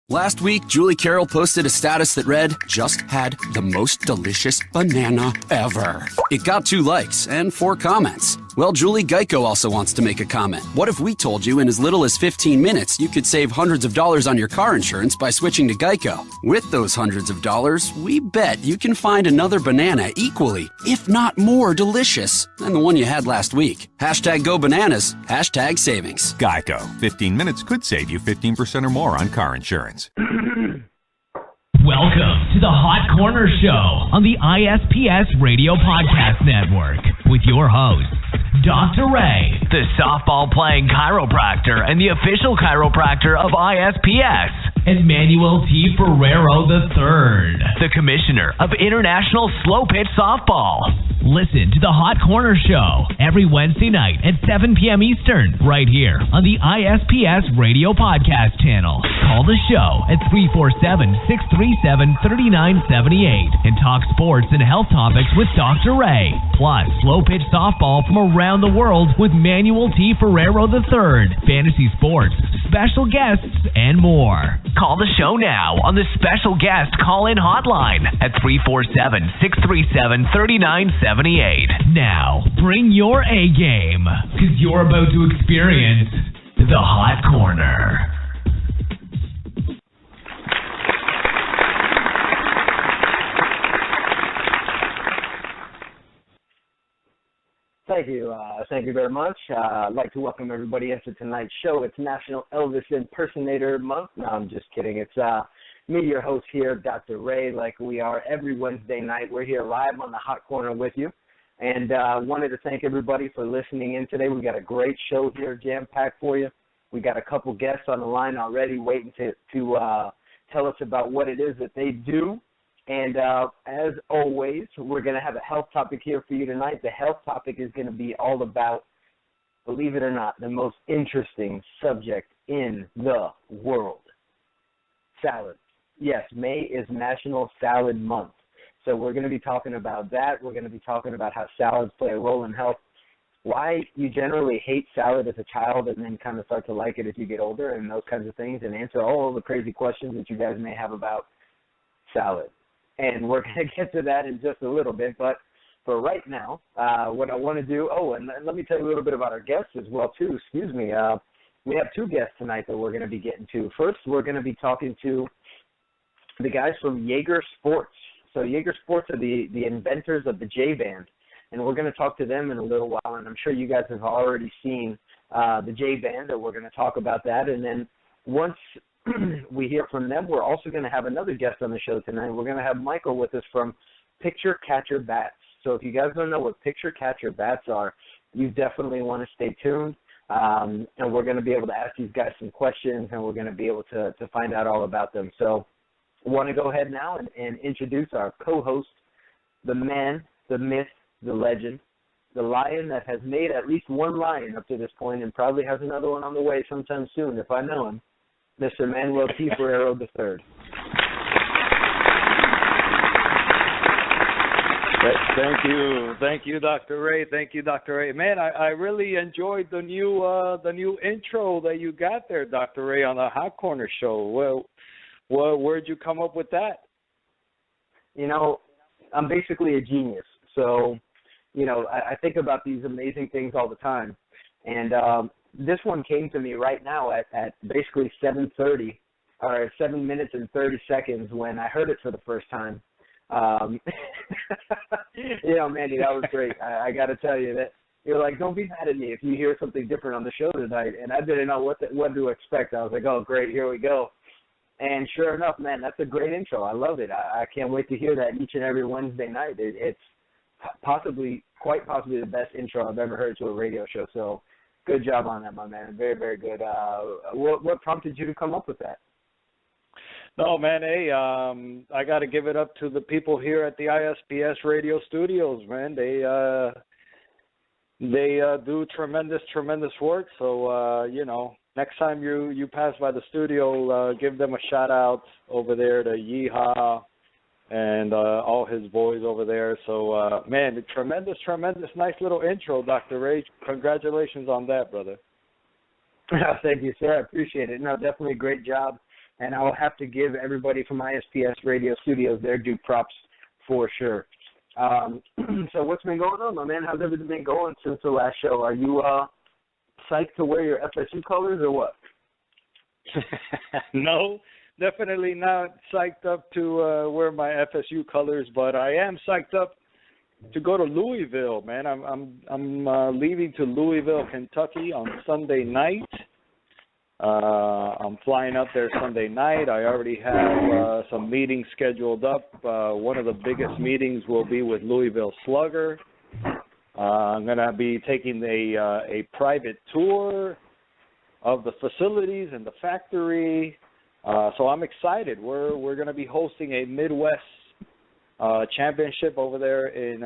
Last week, Julie Carroll posted a status that read, "Just had the most delicious banana ever." It got 2 likes and 4 comments. Well, Julie, Geico also wants to make a comment. What if we told you in as little as 15 minutes you could save hundreds of dollars on your car insurance by switching to Geico? With those hundreds of dollars, we bet you can find another banana equally, if not more delicious than the one you had last week. Hashtag go bananas, hashtag savings. Geico. 15 minutes could save you 15% or more on car insurance. Welcome to the Hot Corner Show on the ISPS Radio Podcast Network with your host, Dr. Ray, the softball-playing chiropractor and the official chiropractor of ISPS, and Manuel T. Ferrero III, the commissioner of International Slow Pitch Softball. Listen to the Hot Corner Show every Wednesday night at 7 p.m. Eastern, right here on the ISPS Radio Podcast channel. Call the show at 347-637-3978 and talk sports and health topics with Dr. Ray. Plus, slow pitch softball from around the world with Manuel T. Ferrero III, fantasy sports, special guests, and more. Call the show now on the special guest call-in hotline at 347-637-3978. Now, bring your A game, because you're about to experience the Hot Corner. Thank you. Thank you very much. I'd like to welcome everybody into tonight's show. It's National Elvis Impersonator Month. No, I'm just kidding. It's me, your host here, Dr. Ray, like we are every Wednesday night. We're here live on the Hot Corner with you. And wanted to thank everybody for listening in today. We got a great show here, jam-packed for you. We got a couple guests on the line already waiting to tell us about what it is that they do. And as always, we're going to have a health topic here for you tonight. The health topic is going to be all about, believe it or not, the most interesting subject in the world, salads. Yes, May is National Salad Month. So we're going to be talking about that. We're going to be talking about how salads play a role in health, why you generally hate salad as a child and then kind of start to like it as you get older, and those kinds of things, and answer all the crazy questions that you guys may have about salad. And we're going to get to that in just a little bit. But for right now, what I want to do, and let me tell you a little bit about our guests as well, too. Excuse me. We have 2 guests tonight that we're going to be getting to. First, we're going to be talking to the guys from Jaeger Sports. So Jaeger Sports are the inventors of the J-Band, and we're going to talk to them in a little while, and I'm sure you guys have already seen the J-Band, and we're going to talk about that. And then once we hear from them, we're also going to have another guest on the show tonight. We're going to have Michael with us from Picture Catcher Bats. So if you guys don't know what Picture Catcher Bats are, you definitely want to stay tuned, and we're going to be able to ask these guys some questions, and we're going to be able to find out all about them. So I want to go ahead now and introduce our co-host, the man, the myth, the legend, the lion that has made at least 1 lion up to this point and probably has another one on the way sometime soon if I know him, Mr. Manuel T. Ferrero III. Thank you, Dr. Ray. Thank you, Dr. Ray. Man, I really enjoyed the new intro that you got there, Dr. Ray, on the Hot Corner Show. Where'd you come up with that? You know, I'm basically a genius. So, you know, I think about these amazing things all the time. And this one came to me right now at basically 7:30, or 7 minutes and 30 seconds when I heard it for the first time. You know, Mandy, that was great. I got to tell you that you're like, don't be mad at me if you hear something different on the show tonight. And I didn't know what to expect. I was like, oh, great, here we go. And sure enough, man, that's a great intro. I love it. I can't wait to hear that each and every Wednesday night. It's quite possibly the best intro I've ever heard to a radio show. So good job on that, my man. Very, very good. What prompted you to come up with that? No, man, hey, I got to give it up to the people here at the ISPS radio studios, man. They do tremendous work. So, you know, next time you pass by the studio, give them a shout-out over there to Yeehaw and all his boys over there. So, man, tremendous, nice little intro, Dr. Ray. Congratulations on that, brother. Thank you, sir. I appreciate it. No, definitely a great job. and I'll have to give everybody from ISPS Radio Studios their due props for sure. So what's been going on, my man? How's everything been going since the last show? Are you psyched to wear your FSU colors or what? No, definitely not psyched up to wear my FSU colors, but I am psyched up to go to Louisville, man. I'm leaving to Louisville, Kentucky on Sunday night. I'm flying up there Sunday night. I already have some meetings scheduled up. One of the biggest meetings will be with Louisville Slugger. I'm going to be taking a private tour of the facilities and the factory. So I'm excited. We're going to be hosting a Midwest championship over there in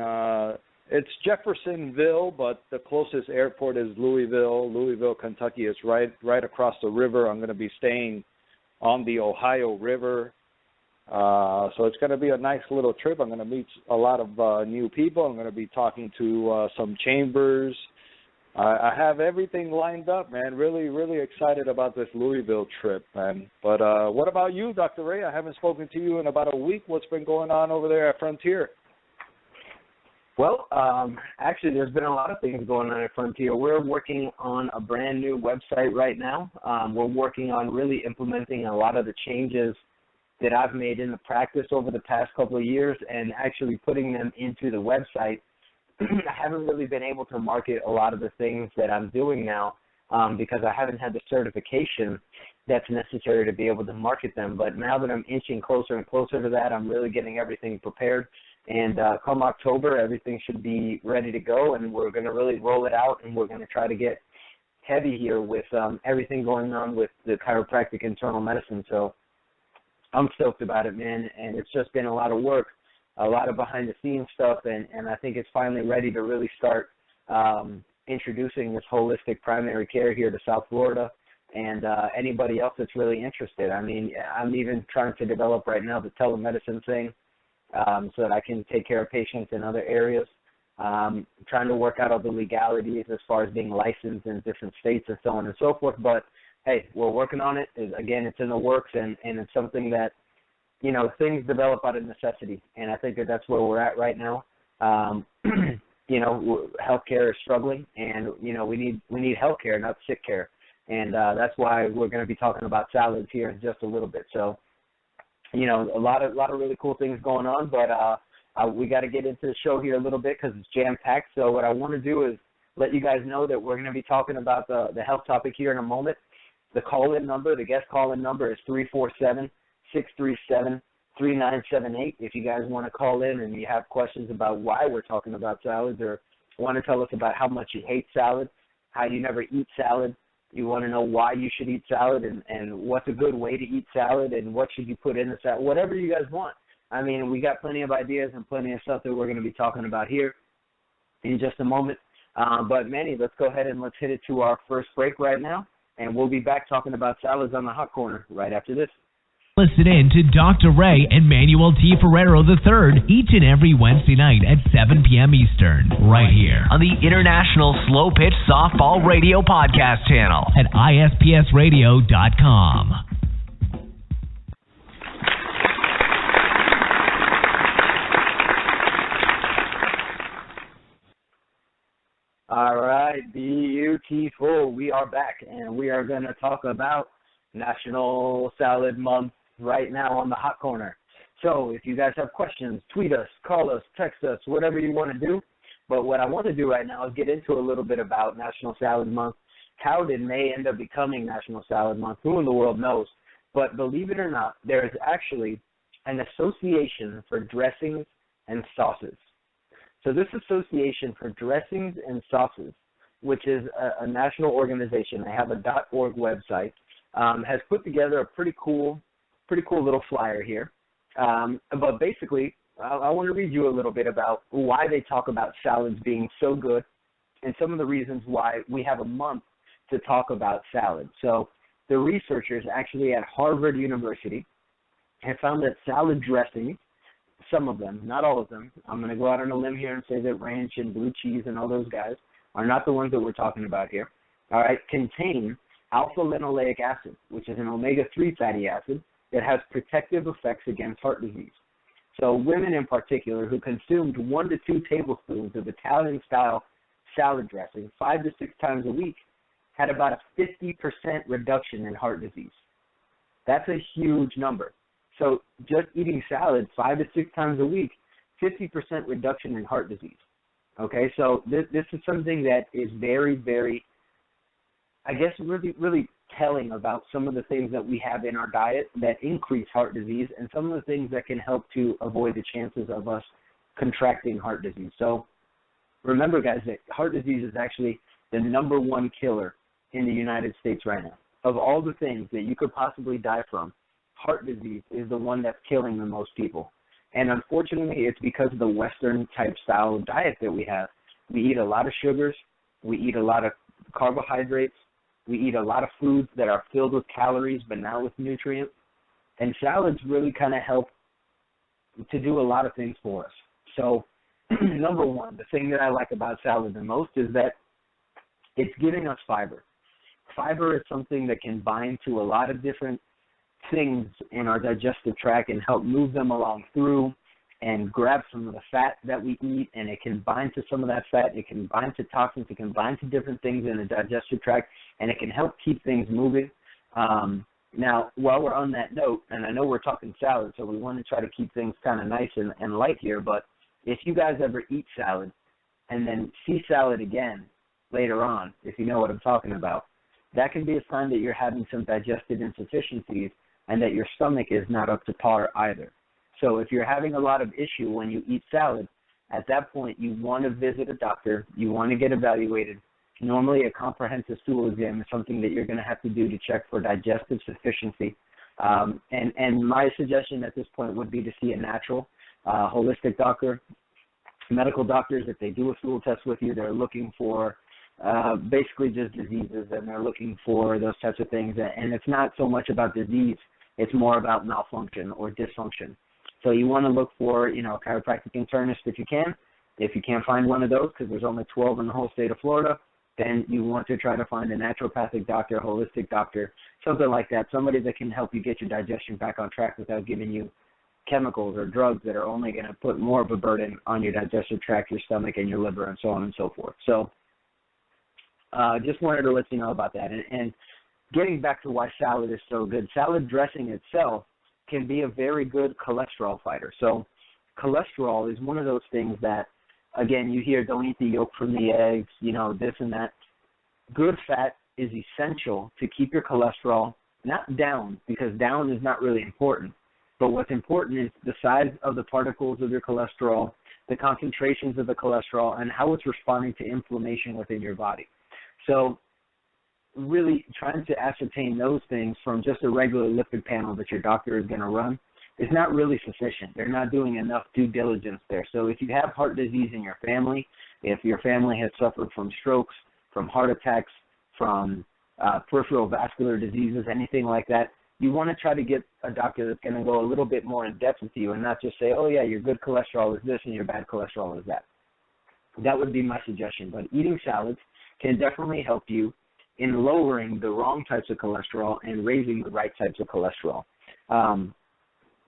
it's Jeffersonville, but the closest airport is Louisville, Kentucky. Is right across the river. I'm going to be staying on the Ohio River. So it's going to be a nice little trip. I'm going to meet a lot of new people. I'm going to be talking to some chambers. I have everything lined up, man. Really, really excited about this Louisville trip, man. But what about you, Dr. Ray? I haven't spoken to you in about a week. What's been going on over there at Frontier? Well, actually, there's been a lot of things going on at Frontier. We're working on a brand new website right now. We're working on really implementing a lot of the changes that I've made in the practice over the past couple of years and actually putting them into the website. I haven't really been able to market a lot of the things that I'm doing now because I haven't had the certification that's necessary to be able to market them. But now that I'm inching closer and closer to that, I'm really getting everything prepared. And come October, everything should be ready to go, and we're going to really roll it out, and we're going to try to get heavy here with everything going on with the chiropractic internal medicine. So I'm stoked about it, man, and it's just been a lot of work, a lot of behind-the-scenes stuff, and I think it's finally ready to really start introducing this holistic primary care here to South Florida and anybody else that's really interested. I mean, I'm even trying to develop right now the telemedicine thing, so that I can take care of patients in other areas. Trying to work out all the legalities as far as being licensed in different states and so on and so forth. But, hey, we're working on it. Again, it's in the works, and it's something that, you know, things develop out of necessity. And I think that that's where we're at right now. You know, healthcare is struggling, and, you know, we need healthcare, not sick care. And that's why we're going to be talking about salads here in just a little bit. So, you know, a lot of really cool things going on, but we got to get into the show here a little bit because it's jam-packed. So what I want to do is let you guys know that we're going to be talking about the health topic here in a moment. The call-in number, the guest call-in number is 347-637-3978. If you guys want to call in and you have questions about why we're talking about salads or want to tell us about how much you hate salad, how you never eat salad, you want to know why you should eat salad and what's a good way to eat salad and what should you put in the salad, whatever you guys want. I mean, we got plenty of ideas and plenty of stuff that we're going to be talking about here in just a moment. But, Manny, let's go ahead and let's hit it to our first break right now, and we'll be back talking about salads on the Hot Corner right after this. Listen in to Dr. Ray and Manuel T. Ferrero III each and every Wednesday night at 7 p.m. Eastern, right here on the International Slow Pitch Softball Radio Podcast channel at ISPSradio.com. All right, beautiful. We are back, and we are going to talk about National Salad Month right now on the Hot Corner. So if you guys have questions, tweet us, call us, text us, whatever you want to do. But what I want to do right now is get into a little bit about National Salad Month. How did May end up becoming National Salad Month? Who in the world knows? But believe it or not, there is actually an association for dressings and sauces. So this Association for Dressings and Sauces, which is a national organization, they have a .org website, has put together a pretty cool little flyer here. But basically, I want to read you a little bit about why they talk about salads being so good and some of the reasons why we have a month to talk about salads. So the researchers actually at Harvard University have found that salad dressings, some of them, not all of them, I'm going to go out on a limb here and say that ranch and blue cheese and all those guys are not the ones that we're talking about here, all right, contain alpha-linoleic acid, which is an omega-3 fatty acid that has protective effects against heart disease. So women in particular who consumed 1 to 2 tablespoons of Italian-style salad dressing 5 to 6 times a week had about a 50% reduction in heart disease. That's a huge number. So just eating salad 5 to 6 times a week, 50% reduction in heart disease. Okay, so this is something that is very, very, I guess, really, really telling about some of the things that we have in our diet that increase heart disease and some of the things that can help to avoid the chances of us contracting heart disease. So remember, guys, that heart disease is actually the number 1 killer in the United States right now. Of all the things that you could possibly die from, heart disease is the one that's killing the most people. And unfortunately, it's because of the Western-type style of diet that we have. We eat a lot of sugars. We eat a lot of carbohydrates. We eat a lot of foods that are filled with calories but not with nutrients. And salads really kind of help to do a lot of things for us. So, number one, the thing that I like about salad the most is that it's giving us fiber. Fiber is something that can bind to a lot of different things in our digestive tract and help move them along through and grab some of the fat that we eat, and it can bind to some of that fat. It can bind to toxins. It can bind to different things in the digestive tract, and it can help keep things moving. Now, while we're on that note, and I know we're talking salad, so we want to try to keep things kind of nice and light here, but if you guys ever eat salad and then see salad again later on, if you know what I'm talking about, that can be a sign that you're having some digestive insufficiencies and that your stomach is not up to par either. So if you're having a lot of issue when you eat salad, at that point you want to visit a doctor, you want to get evaluated. Normally a comprehensive stool exam is something that you're going to have to do to check for digestive sufficiency. And my suggestion at this point would be to see a natural, holistic doctor. Medical doctors, if they do a stool test with you, they're looking for basically just diseases, and they're looking for those types of things. And it's not so much about disease, it's more about malfunction or dysfunction. So you want to look for, a chiropractic internist if you can. If you can't find one of those, because there's only 12 in the whole state of Florida, then you want to try to find a naturopathic doctor, a holistic doctor, something like that, somebody that can help you get your digestion back on track without giving you chemicals or drugs that are only going to put more of a burden on your digestive tract, your stomach, and your liver, and so on and so forth. So just wanted to let you know about that. And getting back to why salad is so good, salad dressing itself can be a very good cholesterol fighter. So cholesterol is one of those things that, again, you hear don't eat the yolk from the eggs, this and that. Good fat is essential to keep your cholesterol not down, because down is not really important. But what's important is the size of the particles of your cholesterol, the concentrations of the cholesterol, and how it's responding to inflammation within your body. So really trying to ascertain those things from just a regular lipid panel that your doctor is going to run is not really sufficient. They're not doing enough due diligence there. So if you have heart disease in your family, if your family has suffered from strokes, from heart attacks, from peripheral vascular diseases, anything like that, you want to try to get a doctor that's going to go a little bit more in depth with you and not just say, oh, yeah, your good cholesterol is this and your bad cholesterol is that. That would be my suggestion. But eating salads can definitely help you in lowering the wrong types of cholesterol and raising the right types of cholesterol.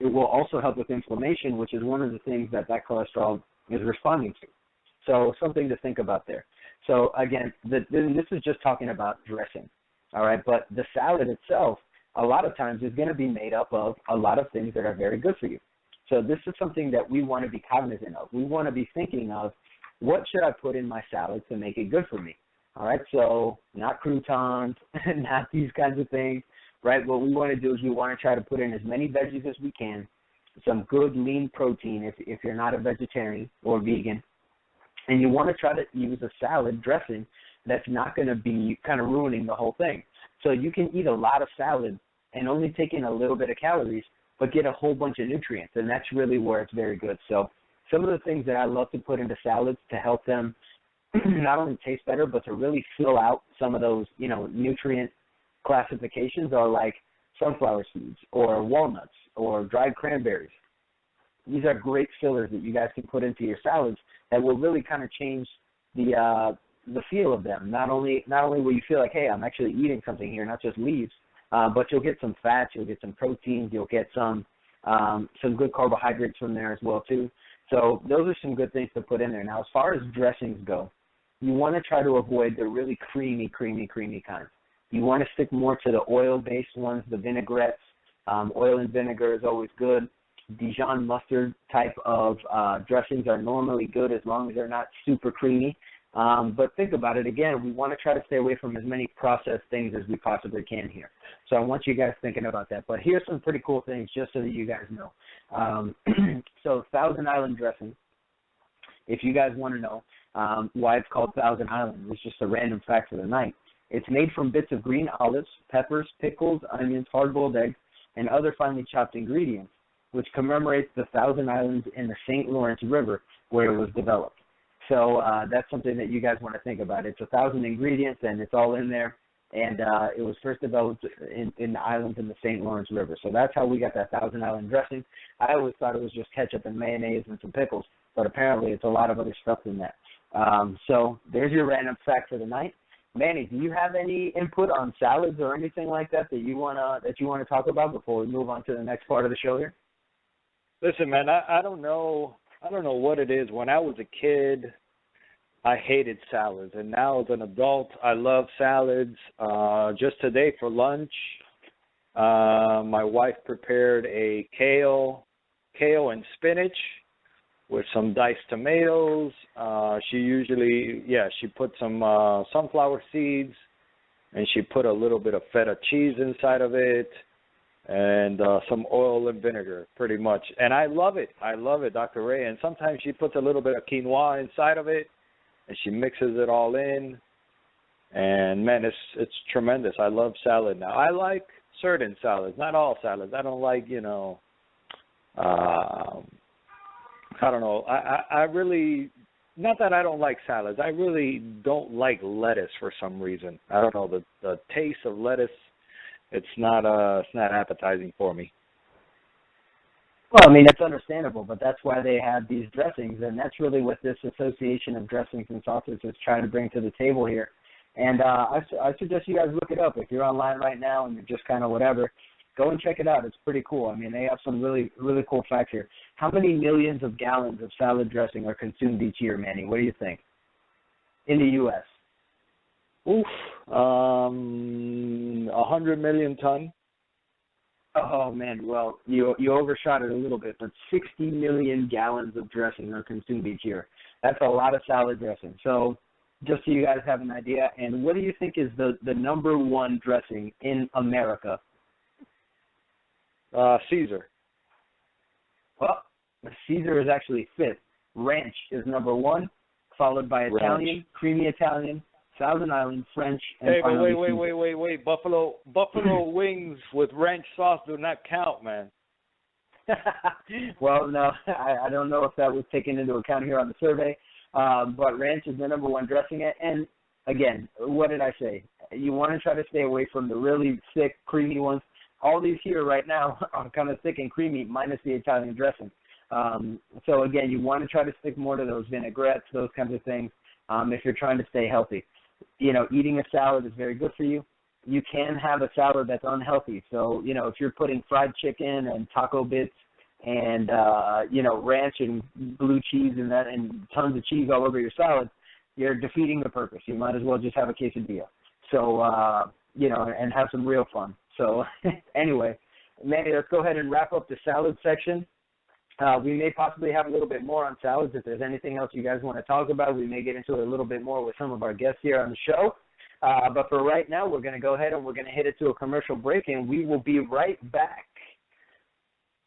It will also help with inflammation, which is one of the things that cholesterol is responding to. So something to think about there. So again, this is just talking about dressing, all right? But the salad itself, a lot of times, is going to be made up of a lot of things that are very good for you. So this is something that we want to be cognizant of. We want to be thinking of, what should I put in my salad to make it good for me? All right, so not croutons, not these kinds of things, right? What we want to do is we want to try to put in as many veggies as we can, some good lean protein if you're not a vegetarian or vegan, and you want to try to use a salad dressing that's not going to be kind of ruining the whole thing. So you can eat a lot of salad and only take in a little bit of calories, but get a whole bunch of nutrients, and that's really where it's very good. So some of the things that I love to put into salads to help them not only taste better, but to really fill out some of those, nutrient classifications are like sunflower seeds or walnuts or dried cranberries. These are great fillers that you guys can put into your salads that will really kind of change the the feel of them. Not only will you feel like, hey, I'm actually eating something here, not just leaves, but you'll get some fats, you'll get some proteins, you'll get some good carbohydrates from there as well too. So those are some good things to put in there. Now, as far as dressings go, you want to try to avoid the really creamy kinds. You want to stick more to the oil-based ones, the vinaigrettes. Oil and vinegar is always good. Dijon mustard type of dressings are normally good as long as they're not super creamy. But think about it again. We want to try to stay away from as many processed things as we possibly can here. So I want you guys thinking about that. But here's some pretty cool things just so that you guys know. So Thousand Island dressing, if you guys want to know why it's called Thousand Island, it's just a random fact for the night. It's made from bits of green olives, peppers, pickles, onions, hard-boiled eggs, and other finely chopped ingredients, which commemorates the Thousand Islands in the St. Lawrence River where it was developed. So that's something that you guys want to think about. It's 1,000 ingredients, and it's all in there. And it was first developed in the islands in the St. Lawrence River. So that's how we got that Thousand Island dressing. I always thought it was just ketchup and mayonnaise and some pickles, but apparently it's a lot of other stuff in that. So there's your random fact for the night. Manny, do you have any input on salads or anything like that you wanna talk about before we move on to the next part of the show here? Listen, man, I don't know what it is. When I was a kid, I hated salads, and now as an adult, I love salads. Just today for lunch, my wife prepared a kale and spinach with some diced tomatoes. She put some sunflower seeds, and she put a little bit of feta cheese inside of it, and some oil and vinegar, pretty much. And I love it, Dr. Ray. And sometimes she puts a little bit of quinoa inside of it, and she mixes it all in. And, man, it's tremendous. I love salad now. I like certain salads, not all salads. I don't like, I don't know. I really, not that I don't like salads. I really don't like lettuce for some reason. I don't know, the taste of lettuce. It's not appetizing for me. Well, I mean, it's understandable, but that's why they have these dressings, and that's really what this Association of Dressings and Sauces is trying to bring to the table here. And I suggest you guys look it up. If you're online right now and you're just kind of whatever, go and check it out. It's pretty cool. I mean, they have some really, really cool facts here. How many millions of gallons of salad dressing are consumed each year, Manny? What do you think? In the U.S.? 100 million ton. Oh, man, well, you overshot it a little bit, but 60 million gallons of dressing are consumed each year. That's a lot of salad dressing. So just so you guys have an idea, and what do you think is the number one dressing in America? Caesar. Well, Caesar is actually fifth. Ranch is number one, followed by Italian, creamy Italian, Thousand Island, French, and finally wait. Buffalo wings with ranch sauce do not count, man. Well, no, I don't know if that was taken into account here on the survey, but ranch is the number one dressing. And, again, what did I say? You want to try to stay away from the really thick, creamy ones. All these here right now are kind of thick and creamy, minus the Italian dressing. So, again, you want to try to stick more to those vinaigrettes, those kinds of things, if you're trying to stay healthy. Eating a salad is very good for you. You can have a salad that's unhealthy. So, if you're putting fried chicken and taco bits and, ranch and blue cheese and that and tons of cheese all over your salad, you're defeating the purpose. You might as well just have a quesadilla. So, and have some real fun. So, anyway, Manny, let's go ahead and wrap up the salad section. We may possibly have a little bit more on salads. If there's anything else you guys want to talk about, we may get into it a little bit more with some of our guests here on the show. But for right now, we're going to go ahead and we're going to hit it to a commercial break, and we will be right back.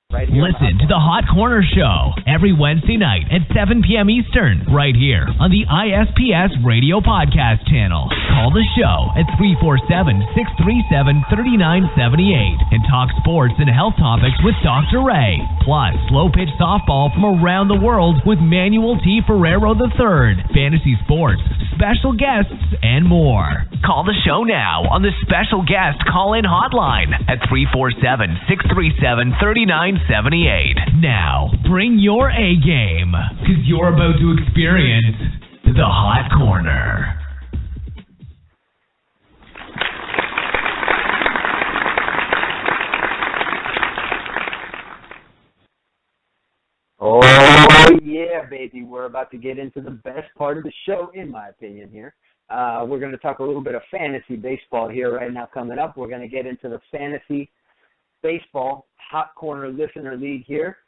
Listen to the Hot Corner Show every Wednesday night at 7 p.m. Eastern, right here on the ISPS Radio Podcast channel. Call the show at 347-637-3978 and talk sports and health topics with Dr. Ray. Plus, slow-pitch softball from around the world with Manuel T. Ferrero III, fantasy sports, special guests, and more. Call the show now on the special guest call-in hotline at 347-637-3978. Now, bring your A game, because you're about to experience the Hot Corner. yeah, baby. We're about to get into the best part of the show, in my opinion, here. We're going to talk a little bit of fantasy baseball here right now coming up. We're going to get into the fantasy baseball hot corner listener league here.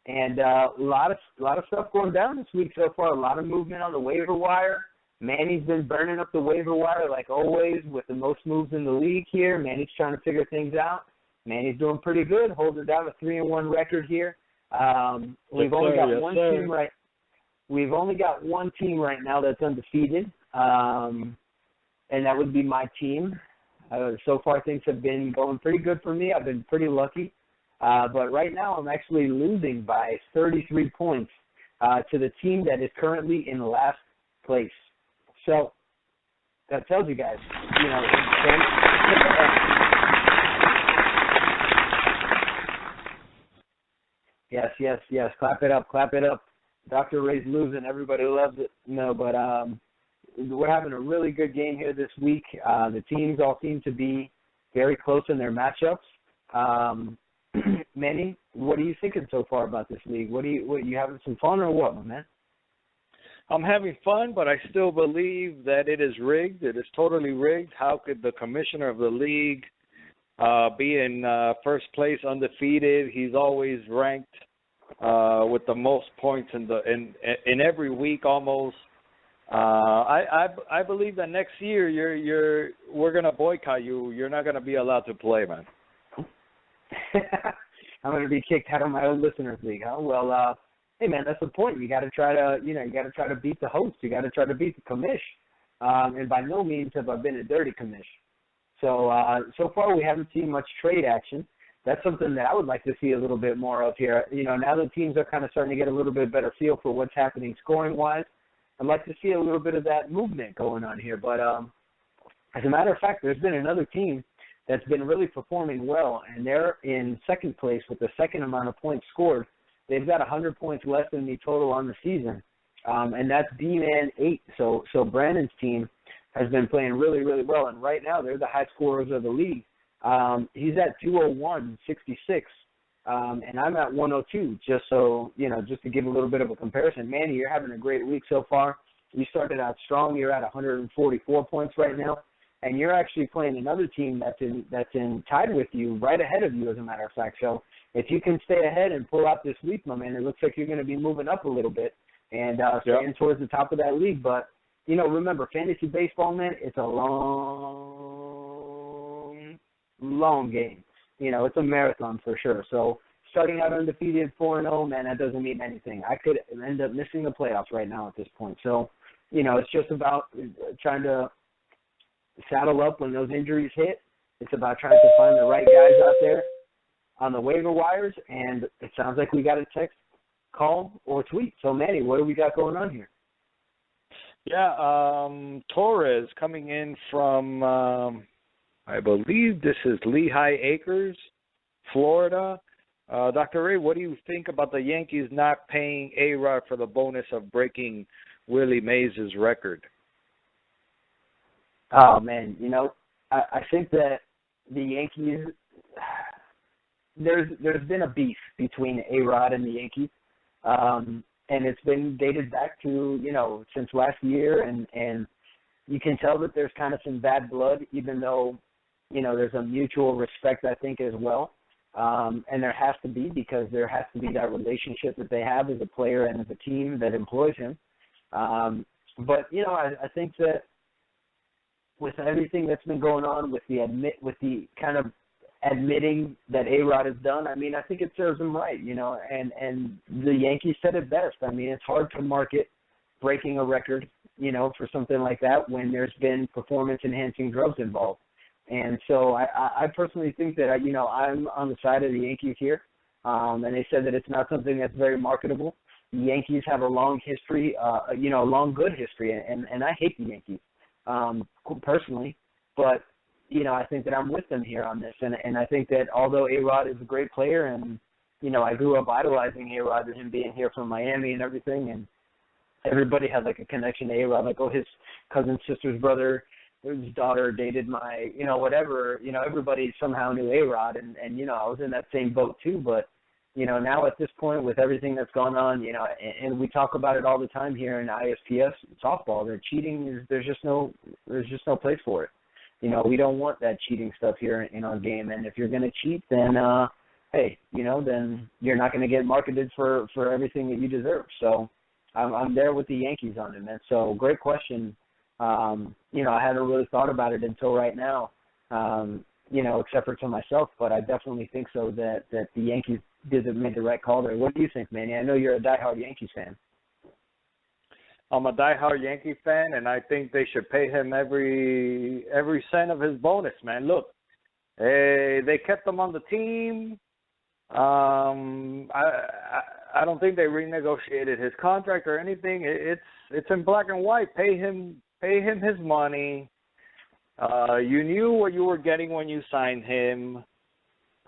And a lot of stuff going down this week so far. A lot of movement on the waiver wire. Manny's been burning up the waiver wire like always with the most moves in the league here. Manny's trying to figure things out. Manny's doing pretty good, holding down a 3-1 record here. We've only got one team right now that's undefeated, and that would be my team. So far, things have been going pretty good for me. I've been pretty lucky, but right now I'm actually losing by 33 points to the team that is currently in last place. So that tells you guys, Yes. Clap it up. Dr. Ray's losing. Everybody loves it. No, but we're having a really good game here this week. The teams all seem to be very close in their matchups. Manny, what are you thinking so far about this league? What you having some fun or what, my man? I'm having fun, but I still believe that it is rigged. It is totally rigged. How could the commissioner of the league be in first place undefeated? He's always ranked with the most points in every week almost. I believe that next year we're gonna boycott you. You're not gonna be allowed to play, man. I'm gonna be kicked out of my own listeners league, huh? Well, hey man, that's the point. You got to try to beat the host. You got to try to beat the commish. And by no means have I been a dirty commish. So far we haven't seen much trade action. That's something that I would like to see a little bit more of here. Now the teams are kind of starting to get a little bit better feel for what's happening scoring-wise. I'd like to see a little bit of that movement going on here. But as a matter of fact, there's been another team that's been really performing well, and they're in second place with the second amount of points scored. They've got 100 points less than me total on the season, and that's D-Man 8. So Brandon's team has been playing really, really well, and right now they're the high scorers of the league. He's at 201.66, and I'm at 102. Just to give a little bit of a comparison. Manny, you're having a great week so far. You started out strong. You're at 144 points right now, and you're actually playing another team that's in tied with you, right ahead of you, as a matter of fact. So if you can stay ahead and pull out this week, my man, it looks like you're going to be moving up a little bit and staying towards the top of that league. But remember, fantasy baseball, man, it's a long game. It's a marathon for sure. So starting out undefeated 4-0, man, that doesn't mean anything. I could end up missing the playoffs right now at this point. So, it's just about trying to saddle up when those injuries hit. It's about trying to find the right guys out there on the waiver wires, and it sounds like we got a text, call, or tweet. So, Manny, what do we got going on here? Yeah, Torres coming in from, I believe this is Lehigh Acres, Florida. Dr. Ray, what do you think about the Yankees not paying A-Rod for the bonus of breaking Willie Mays' record? Oh, man, I think that the Yankees, there's been a beef between A-Rod and the Yankees, and it's been dated back to, since last year, and you can tell that there's kind of some bad blood, even though, there's a mutual respect, I think, as well. And there has to be, because there has to be that relationship that they have as a player and as a team that employs him. But I think that with everything that's been going on, with the kind of admitting that A-Rod has done, I think it serves him right, and the Yankees said it best. It's hard to market breaking a record, for something like that when there's been performance-enhancing drugs involved. And so I personally think that, I'm on the side of the Yankees here, and they said that it's not something that's very marketable. The Yankees have a long history, a long good history, and I hate the Yankees personally, but, I think that I'm with them here on this, and I think that although A-Rod is a great player, and, I grew up idolizing A-Rod and him being here from Miami and everything, and everybody had, like, a connection to A-Rod, like, his cousin's sister's brother, his daughter dated my, whatever, everybody somehow knew A-Rod, and I was in that same boat too, but, now at this point with everything that's gone on, and we talk about it all the time here in ISPS softball, that cheating there's just no place for it. We don't want that cheating stuff here in our game. And if you're going to cheat, then hey, then you're not going to get marketed for everything that you deserve. So I'm there with the Yankees on it, man. So great question. I hadn't really thought about it until right now. Except for to myself, but I definitely think so that the Yankees made the right call there. What do you think, Manny? I know you're a diehard Yankees fan. I'm a diehard Yankee fan, and I think they should pay him every cent of his bonus, man. Look, they kept him on the team. I don't think they renegotiated his contract or anything. It's in black and white. Pay him his money. You knew what you were getting when you signed him,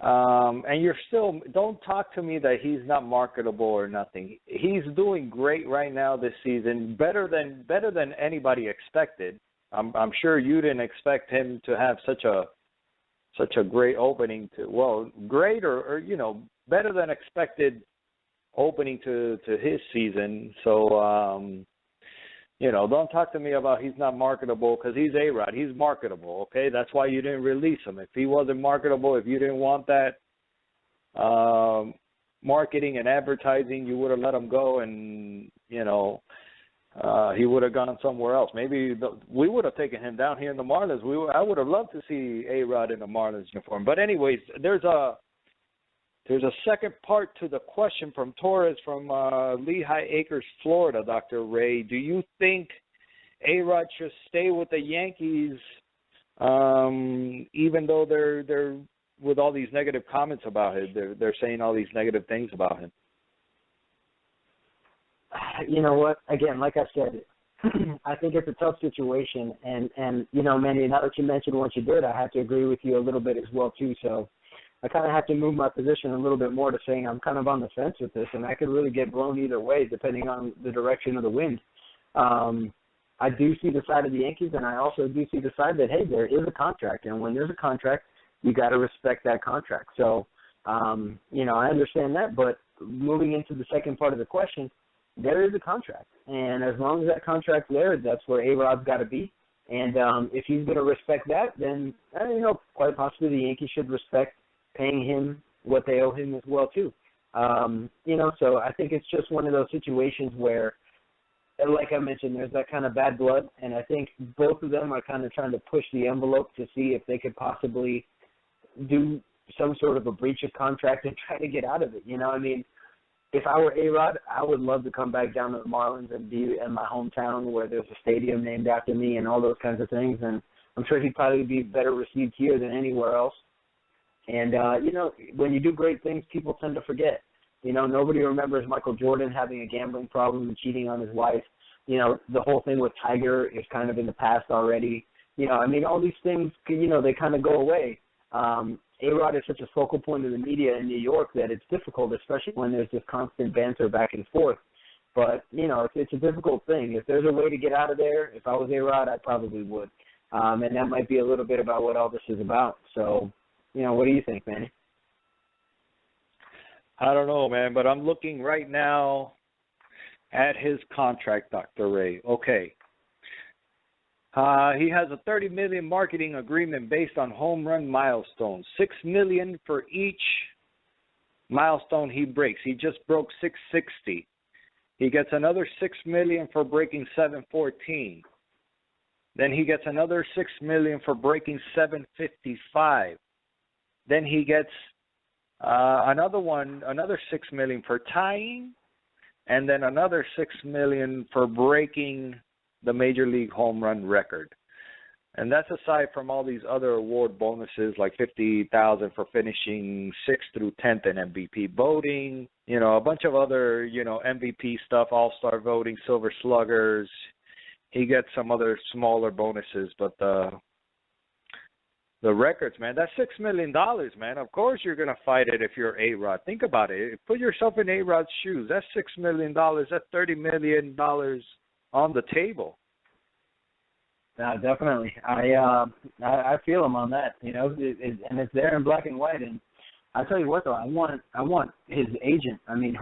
and you're still. Don't talk to me that he's not marketable or nothing. He's doing great right now this season, better than anybody expected. I'm sure you didn't expect him to have such a great opening great or better than expected opening to his season. So. Don't talk to me about he's not marketable because he's A-Rod. He's marketable, okay? That's why you didn't release him. If he wasn't marketable, if you didn't want that marketing and advertising, you would have let him go and, he would have gone somewhere else. Maybe we would have taken him down here in the Marlins. I would have loved to see A-Rod in the Marlins uniform. But anyways, there's a second part to the question from Torres from Lehigh Acres, Florida, Dr. Ray. Do you think A-Rod should stay with the Yankees even though they're with all these negative comments about him? They're saying all these negative things about him. You know what? Again, like I said, I think it's a tough situation. And Manny, now that you mentioned what you did, I have to agree with you a little bit as well, too. So I kind of have to move my position a little bit more to saying I'm kind of on the fence with this, and I could really get blown either way depending on the direction of the wind. I do see the side of the Yankees, and I also do see the side that, hey, there is a contract, and when there's a contract, you got to respect that contract. So, I understand that, but moving into the second part of the question, there is a contract, and as long as that contract's there, that's where A-Rod's got to be. And if he's going to respect that, then, quite possibly the Yankees should respect paying him what they owe him as well, too. So I think it's just one of those situations where, like I mentioned, there's that kind of bad blood, and I think both of them are kind of trying to push the envelope to see if they could possibly do some sort of a breach of contract and try to get out of it. If I were A-Rod, I would love to come back down to the Marlins and be in my hometown where there's a stadium named after me and all those kinds of things, and I'm sure he'd probably be better received here than anywhere else. And, when you do great things, people tend to forget. Nobody remembers Michael Jordan having a gambling problem and cheating on his wife. The whole thing with Tiger is kind of in the past already. All these things, they kind of go away. A-Rod is such a focal point of the media in New York that it's difficult, especially when there's this constant banter back and forth. But, it's a difficult thing. If there's a way to get out of there, if I was A-Rod, I probably would. And that might be a little bit about what all this is about. So, what do you think, Manny? I don't know, man, but I'm looking right now at his contract, Dr. Ray. Okay. He has a $30 million marketing agreement based on home run milestones, $6 million for each milestone he breaks. He just broke 660. He gets another $6 million for breaking 714. Then he gets another $6 million for breaking 755. Then he gets another $6 million for tying, and then another $6 million for breaking the Major League home run record. And that's aside from all these other award bonuses like $50,000 for finishing 6th through 10th in MVP voting, a bunch of other, MVP stuff, all-star voting, silver sluggers. He gets some other smaller bonuses, but the records, man, that's $6 million, man. Of course you're going to fight it if you're A-Rod. Think about it. Put yourself in A-Rod's shoes. That's $6 million. That's $30 million on the table. No, definitely. I feel him on that, and it's there in black and white. And I tell you what, though, I want his agent. I mean,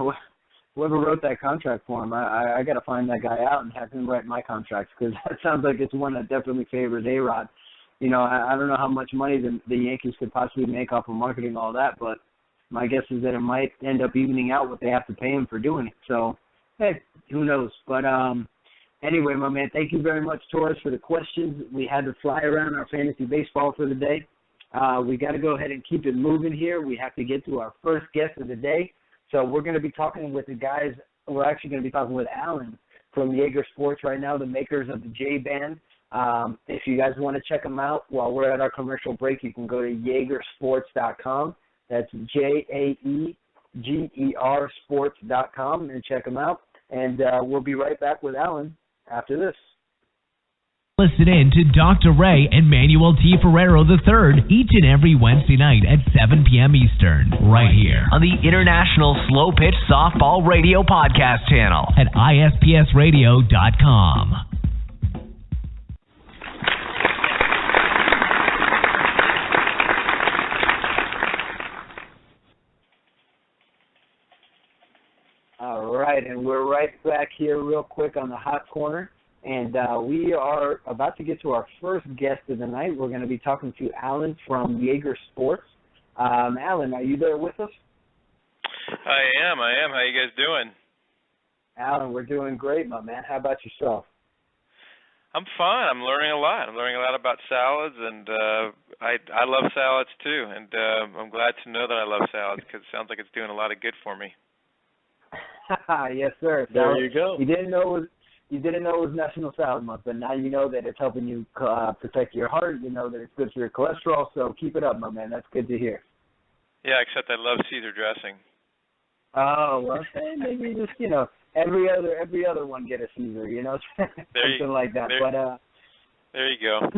whoever wrote that contract for him, I got to find that guy out and have him write my contracts, because that sounds like it's one that definitely favors A-Rod. You know, I don't know how much money the Yankees could possibly make off of marketing all that, but my guess is that it might end up evening out what they have to pay him for doing it. So, hey, who knows? But anyway, my man, thank you very much, Torres, for the questions. We had to fly around our fantasy baseball for the day. We got to go ahead and keep it moving here. We have to get to our first guest of the day. So we're going to be talking with the guys. We're actually going to be talking with Alan from Jaeger Sports right now, the makers of the J-Band. If you guys want to check them out while we're at our commercial break, you can go to JaegerSports.com. That's JAEGER Sports.com and check them out. And we'll be right back with Alan after this. Listen in to Dr. Ray and Manuel T. Ferrero III each and every Wednesday night at 7 p.m. Eastern, right here on the International Slow Pitch Softball Radio Podcast channel at ISPSradio.com. All right, and we're right back here real quick on the hot corner. And we are about to get to our first guest of the night. We're going to be talking to Alan from Jaeger Sports. Alan, are you there with us? I am. How you guys doing? Alan, we're doing great, my man. How about yourself? I'm fine. I'm learning a lot. I'm learning a lot about salads, and I love salads too. And I'm glad to know that I love salads, because it sounds like it's doing a lot of good for me. Yes, sir. There you go. You didn't know it was National Salad Month, but now you know that it's helping you protect your heart. You know that it's good for your cholesterol, so keep it up, my man. That's good to hear. Yeah, except I love Caesar dressing. Oh, well, maybe just, you know, every other one get a Caesar, you know, something like that. But there you go.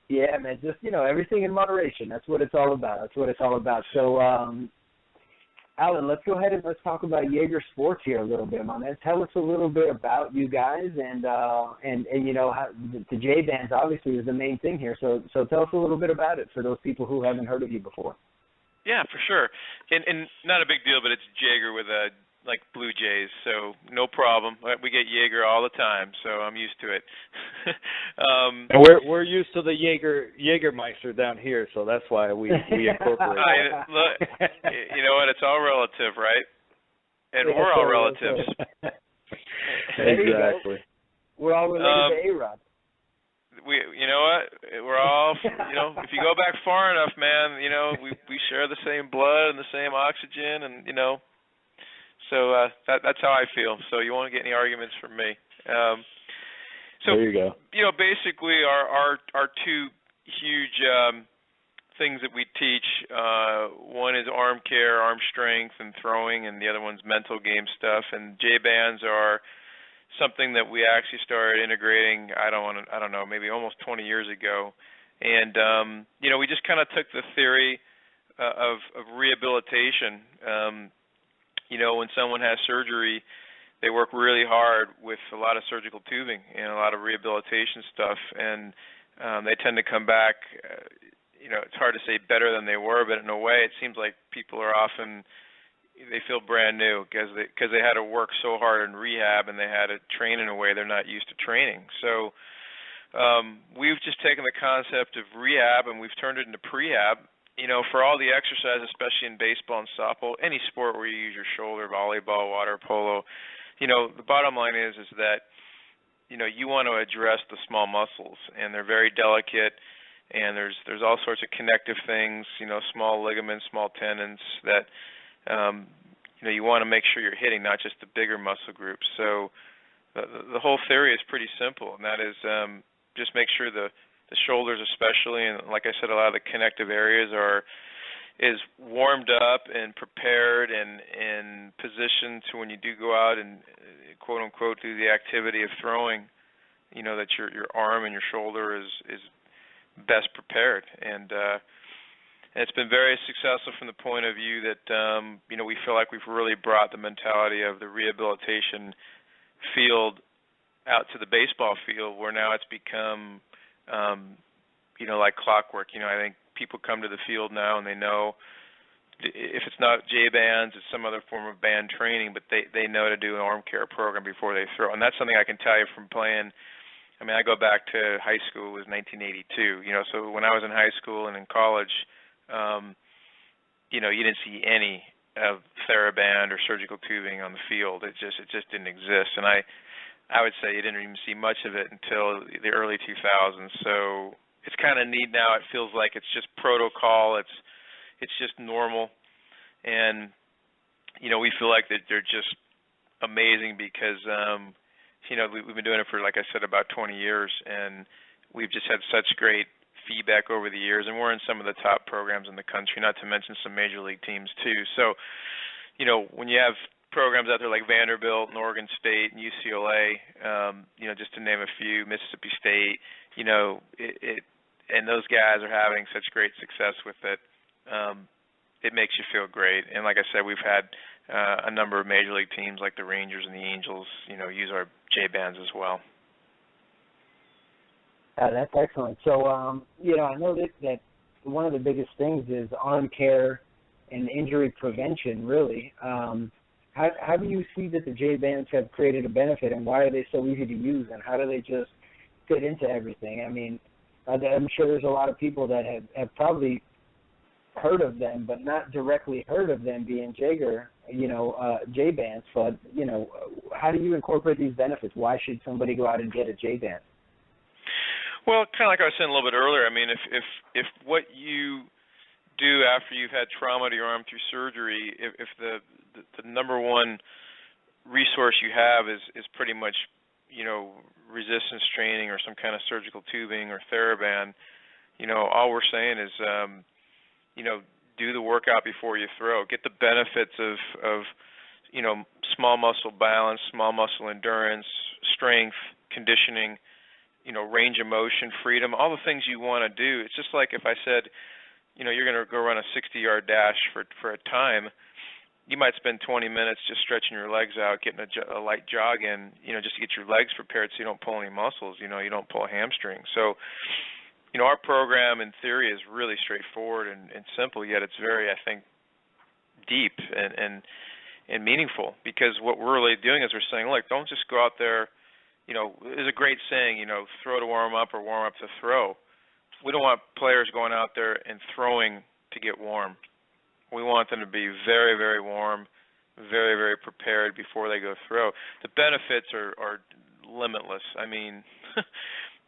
Yeah, man, just, you know, everything in moderation. That's what it's all about. So, Alan, let's go ahead and let's talk about Jaeger Sports here a little bit, my man. Tell us a little bit about you guys, and you know, how the J-Bands obviously is the main thing here. So tell us a little bit about it for those people who haven't heard of you before. Yeah, for sure. And not a big deal, but it's Jaeger with like Blue Jays, so no problem. We get Jaeger all the time, so I'm used to it. And we're used to the Jaegermeister down here, so that's why we incorporate it. Look, you know what? It's all relative, right? And we're all relatives. Exactly. We're all related to A-Rod. You know what? We're all, you know, if you go back far enough, man, you know, we share the same blood and the same oxygen, and you know. So that's how I feel. So you won't get any arguments from me. So there you go. You know, basically our two huge things that we teach. One is arm care, arm strength, and throwing, and the other one's mental game stuff. And J-Bands are something that we actually started integrating. I don't know, maybe almost 20 years ago. And you know, we just kind of took the theory of rehabilitation. You know, when someone has surgery, they work really hard with a lot of surgical tubing and a lot of rehabilitation stuff, and they tend to come back, you know, it's hard to say better than they were, but in a way it seems like people are often, they feel brand new because they had to work so hard in rehab, and they had to train in a way they're not used to training. So we've just taken the concept of rehab and we've turned it into prehab. You know, for all the exercise, especially in baseball and softball, any sport where you use your shoulder, volleyball, water polo, you know, the bottom line is that, you know, you want to address the small muscles, and they're very delicate, and there's all sorts of connective things, you know, small ligaments, small tendons that, you know, you want to make sure you're hitting, not just the bigger muscle groups. So the whole theory is pretty simple, and that is just make sure the shoulders especially, and like I said, a lot of the connective areas is warmed up and prepared and positioned to when you do go out and quote unquote do the activity of throwing, you know, that your arm and your shoulder is best prepared. And it's been very successful from the point of view that you know, we feel like we've really brought the mentality of the rehabilitation field out to the baseball field, where now it's become you know, like clockwork. You know, I think people come to the field now and they know if it's not J-bands, it's some other form of band training, but they know to do an arm care program before they throw. And that's something I can tell you from playing. I mean, I go back to high school. It was 1982. So when I was in high school and in college, you didn't see any of TheraBand or surgical tubing on the field. It just didn't exist. And I would say you didn't even see much of it until the early 2000s. So it's kind of neat now. It feels like it's just protocol. It's just normal, and we feel like that they're just amazing because we've been doing it for, like I said, about 20 years, and we've just had such great feedback over the years, and we're in some of the top programs in the country, not to mention some major league teams too. So, when you have programs out there like Vanderbilt and Oregon State and UCLA, just to name a few, Mississippi State, and those guys are having such great success with it. It makes you feel great. And like I said, we've had a number of major league teams like the Rangers and the Angels, use our J-bands as well. That's excellent. So, I know that one of the biggest things is arm care and injury prevention, really. How do you see that the J-bands have created a benefit, and why are they so easy to use, and how do they just fit into everything? I mean, I'm sure there's a lot of people that have probably heard of them, but not directly heard of them being Jaeger, J-bands. But, how do you incorporate these benefits? Why should somebody go out and get a J-band? Well, kind of like I was saying a little bit earlier, I mean, if what you do after you've had trauma to your arm through surgery, if the number one resource you have is pretty much, resistance training or some kind of surgical tubing or TheraBand, all we're saying is, do the workout before you throw. Get the benefits of small muscle balance, small muscle endurance, strength, conditioning, range of motion, freedom, all the things you want to do. It's just like if I said, you're going to go run a 60-yard dash for a time, you might spend 20 minutes just stretching your legs out, getting a light jog in, just to get your legs prepared so you don't pull any muscles, you don't pull a hamstring. So, our program in theory is really straightforward and simple, yet it's very, I think, deep and meaningful, because what we're really doing is we're saying, look, don't just go out there, there's a great saying, throw to warm up or warm up to throw. We don't want players going out there and throwing to get warm. We want them to be very, very warm, very, very prepared before they go throw. The benefits are limitless. I mean,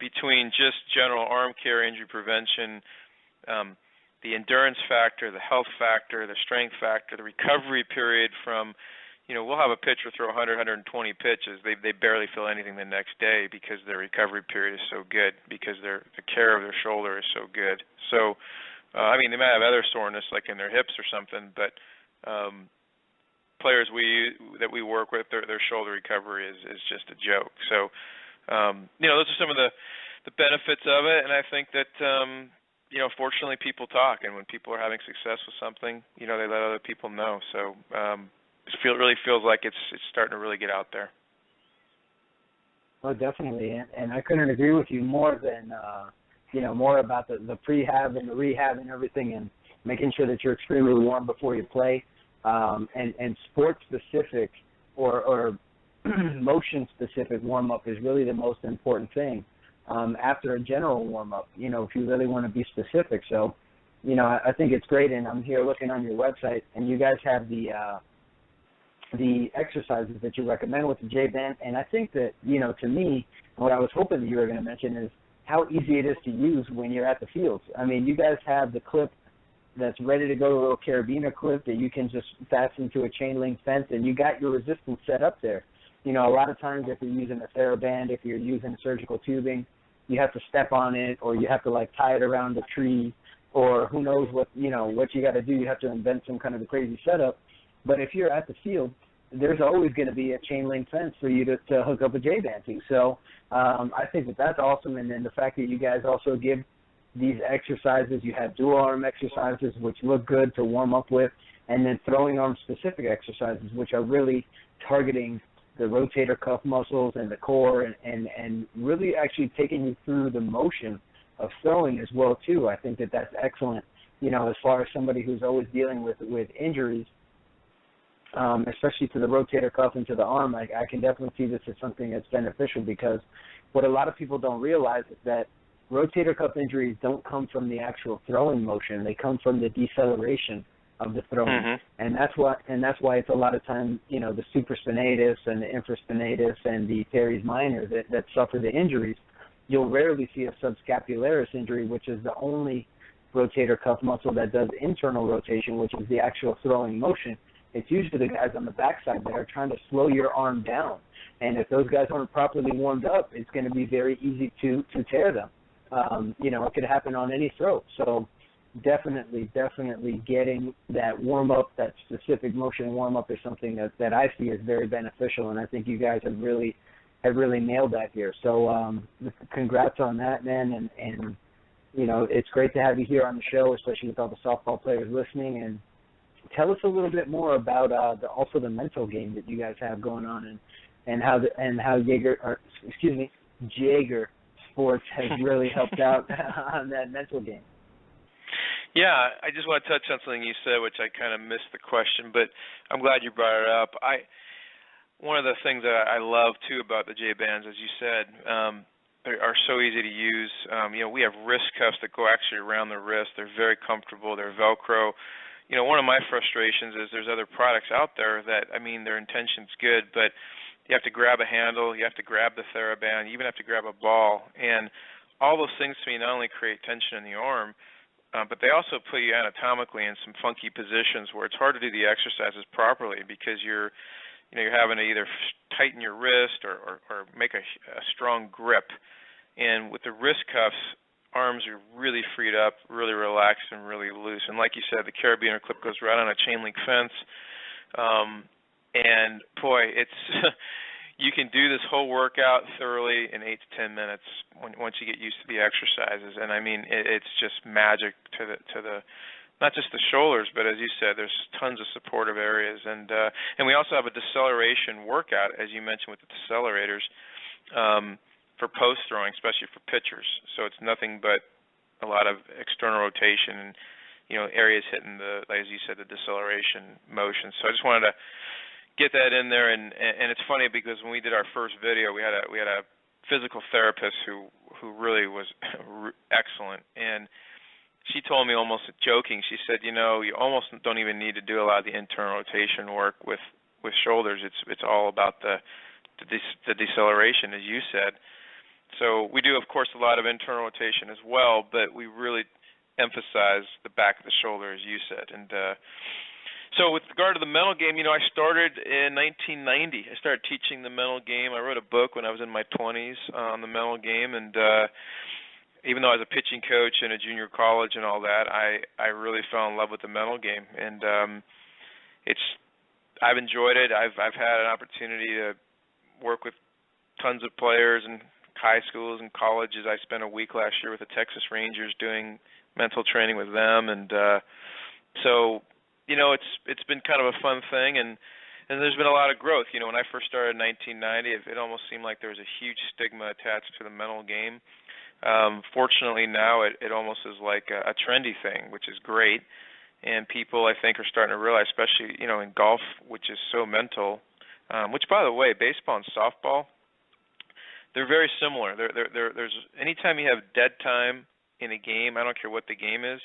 between just general arm care, injury prevention, the endurance factor, the health factor, the strength factor, the recovery period from, we'll have a pitcher throw 100, 120 pitches. They barely feel anything the next day because their recovery period is so good, because the care of their shoulder is so good. So, they might have other soreness like in their hips or something, but players that we work with, their shoulder recovery is just a joke. So, those are some of the benefits of it, and I think that, fortunately people talk, and when people are having success with something, they let other people know. So it really feels like it's starting to really get out there. Oh, definitely, and I couldn't agree with you more than, more about the prehab and the rehab and everything, and making sure that you're extremely warm before you play, and sport-specific or motion-specific warm-up is really the most important thing after a general warm-up, if you really want to be specific. So, I think it's great, and I'm here looking on your website, and you guys have the exercises that you recommend with the J-band, and I think that, to me, what I was hoping that you were going to mention is how easy it is to use when you're at the fields. I mean, you guys have the clip that's ready to go, a little carabiner clip that you can just fasten to a chain link fence, and you got your resistance set up there. A lot of times if you're using a TheraBand, if you're using surgical tubing, you have to step on it, or you have to tie it around a tree, or who knows what you got to do. You have to invent some kind of a crazy setup. But if you're at the field, there's always going to be a chain link fence for you to hook up a J-band to. So I think that's awesome. And then the fact that you guys also give these exercises, you have dual arm exercises, which look good to warm up with, and then throwing arm specific exercises, which are really targeting the rotator cuff muscles and the core, and really actually taking you through the motion of throwing as well too. I think that's excellent. as far as somebody who's always dealing with injuries, especially to the rotator cuff and to the arm, I can definitely see this as something that's beneficial, because what a lot of people don't realize is that rotator cuff injuries don't come from the actual throwing motion. They come from the deceleration of the throwing. And that's why it's a lot of times, the supraspinatus and the infraspinatus and the teres minor that suffer the injuries. You'll rarely see a subscapularis injury, which is the only rotator cuff muscle that does internal rotation, which is the actual throwing motion. It's usually the guys on the backside that are trying to slow your arm down. And if those guys aren't properly warmed up, it's going to be very easy to tear them. It could happen on any throw. So definitely getting that warm-up, that specific motion warm-up is something that I see as very beneficial, and I think you guys have really nailed that here. So congrats on that, man, and it's great to have you here on the show, especially with all the softball players listening. And tell us a little bit more about also the mental game that you guys have going on, and how Jaeger Sports has really helped out on that mental game. Yeah, I just want to touch on something you said, which I kind of missed the question, but I'm glad you brought it up. One of the things that I love too about the J-bands, as you said, they are so easy to use. We have wrist cuffs that go actually around the wrist. They're very comfortable. They're Velcro. One of my frustrations is there's other products out there that, their intention's good, but you have to grab a handle, you have to grab the TheraBand, you even have to grab a ball, and all those things to me not only create tension in the arm, but they also put you anatomically in some funky positions where it's hard to do the exercises properly, because you're having to either tighten your wrist or make a strong grip. And with the wrist cuffs, arms are really freed up, really relaxed, and really loose. And like you said, the carabiner clip goes right on a chain link fence. And boy, it's you can do this whole workout thoroughly in 8 to 10 minutes once you get used to the exercises. And it's just magic to the not just the shoulders, but as you said, there's tons of supportive areas. And we also have a deceleration workout, as you mentioned, with the decelerators for post throwing, especially for pitchers. So it's nothing but a lot of external rotation and areas hitting as you said, the deceleration motion. So I just wanted to get that in there, and it's funny because when we did our first video, we had a physical therapist who really was excellent, and she told me, almost joking, she said, you almost don't even need to do a lot of the internal rotation work with shoulders. It's all about the deceleration, as you said. So we do, of course, a lot of internal rotation as well, but we really emphasize the back of the shoulder, as you said. And so with regard to the mental game, I started in 1990. I started teaching the mental game. I wrote a book when I was in my 20s on the mental game, and even though I was a pitching coach in a junior college and all that, I really fell in love with the mental game, and I've enjoyed it. I've had an opportunity to work with tons of players in high schools and colleges. I spent a week last year with the Texas Rangers doing mental training with them, and so it's been kind of a fun thing, and there's been a lot of growth. When I first started in 1990, it almost seemed like there was a huge stigma attached to the mental game. Fortunately now it almost is like a trendy thing, which is great, and people I think are starting to realize, especially in golf, which is so mental, which by the way, baseball and softball, they're very similar. There's anytime you have dead time in a game, I don't care what the game is,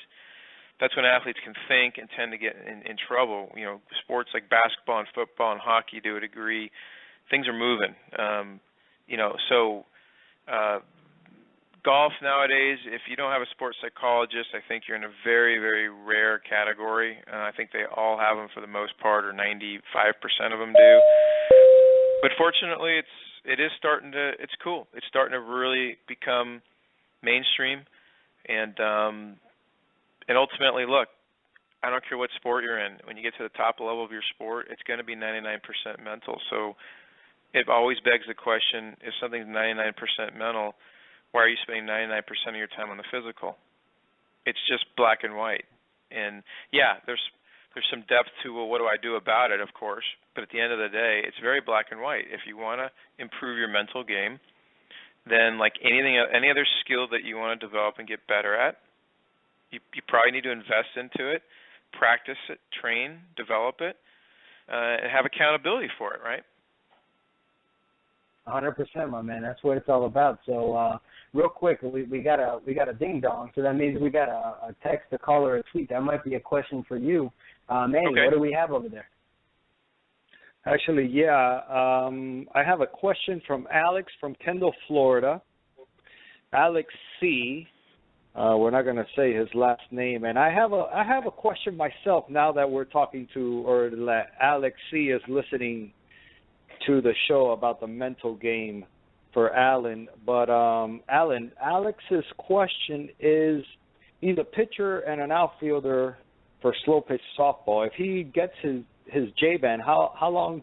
that's when athletes can think and tend to get in trouble. Sports like basketball and football and hockey, to a degree, things are moving. Golf nowadays, if you don't have a sports psychologist, I think you're in a very, very rare category. I think they all have them for the most part, or 95% of them do. But fortunately, it's cool. It's starting to really become mainstream, and ultimately, look, I don't care what sport you're in. When you get to the top level of your sport, it's going to be 99% mental. So it always begs the question, if something's 99% mental, why are you spending 99% of your time on the physical? It's just black and white. And yeah, there's some depth to, well, what do I do about it, of course. But at the end of the day, it's very black and white. If you want to improve your mental game, then like any other skill that you want to develop and get better at, you probably need to invest into it, practice it, train, develop it, and have accountability for it, right? 100%, my man. That's what it's all about. So, real quick, we got a ding dong. So that means we got a text, a call, or a tweet. That might be a question for you, Manny. Okay. What do we have over there? Actually, yeah. I have a question from Alex from Kendall, Florida. Alex C. We're not going to say his last name. And I have a question myself now that we're talking to, or that Alex C. is listening to the show about the mental game for Alan. But Alan, Alex's question is, he's a pitcher and an outfielder for slow pitch softball. If he gets his J-band, how long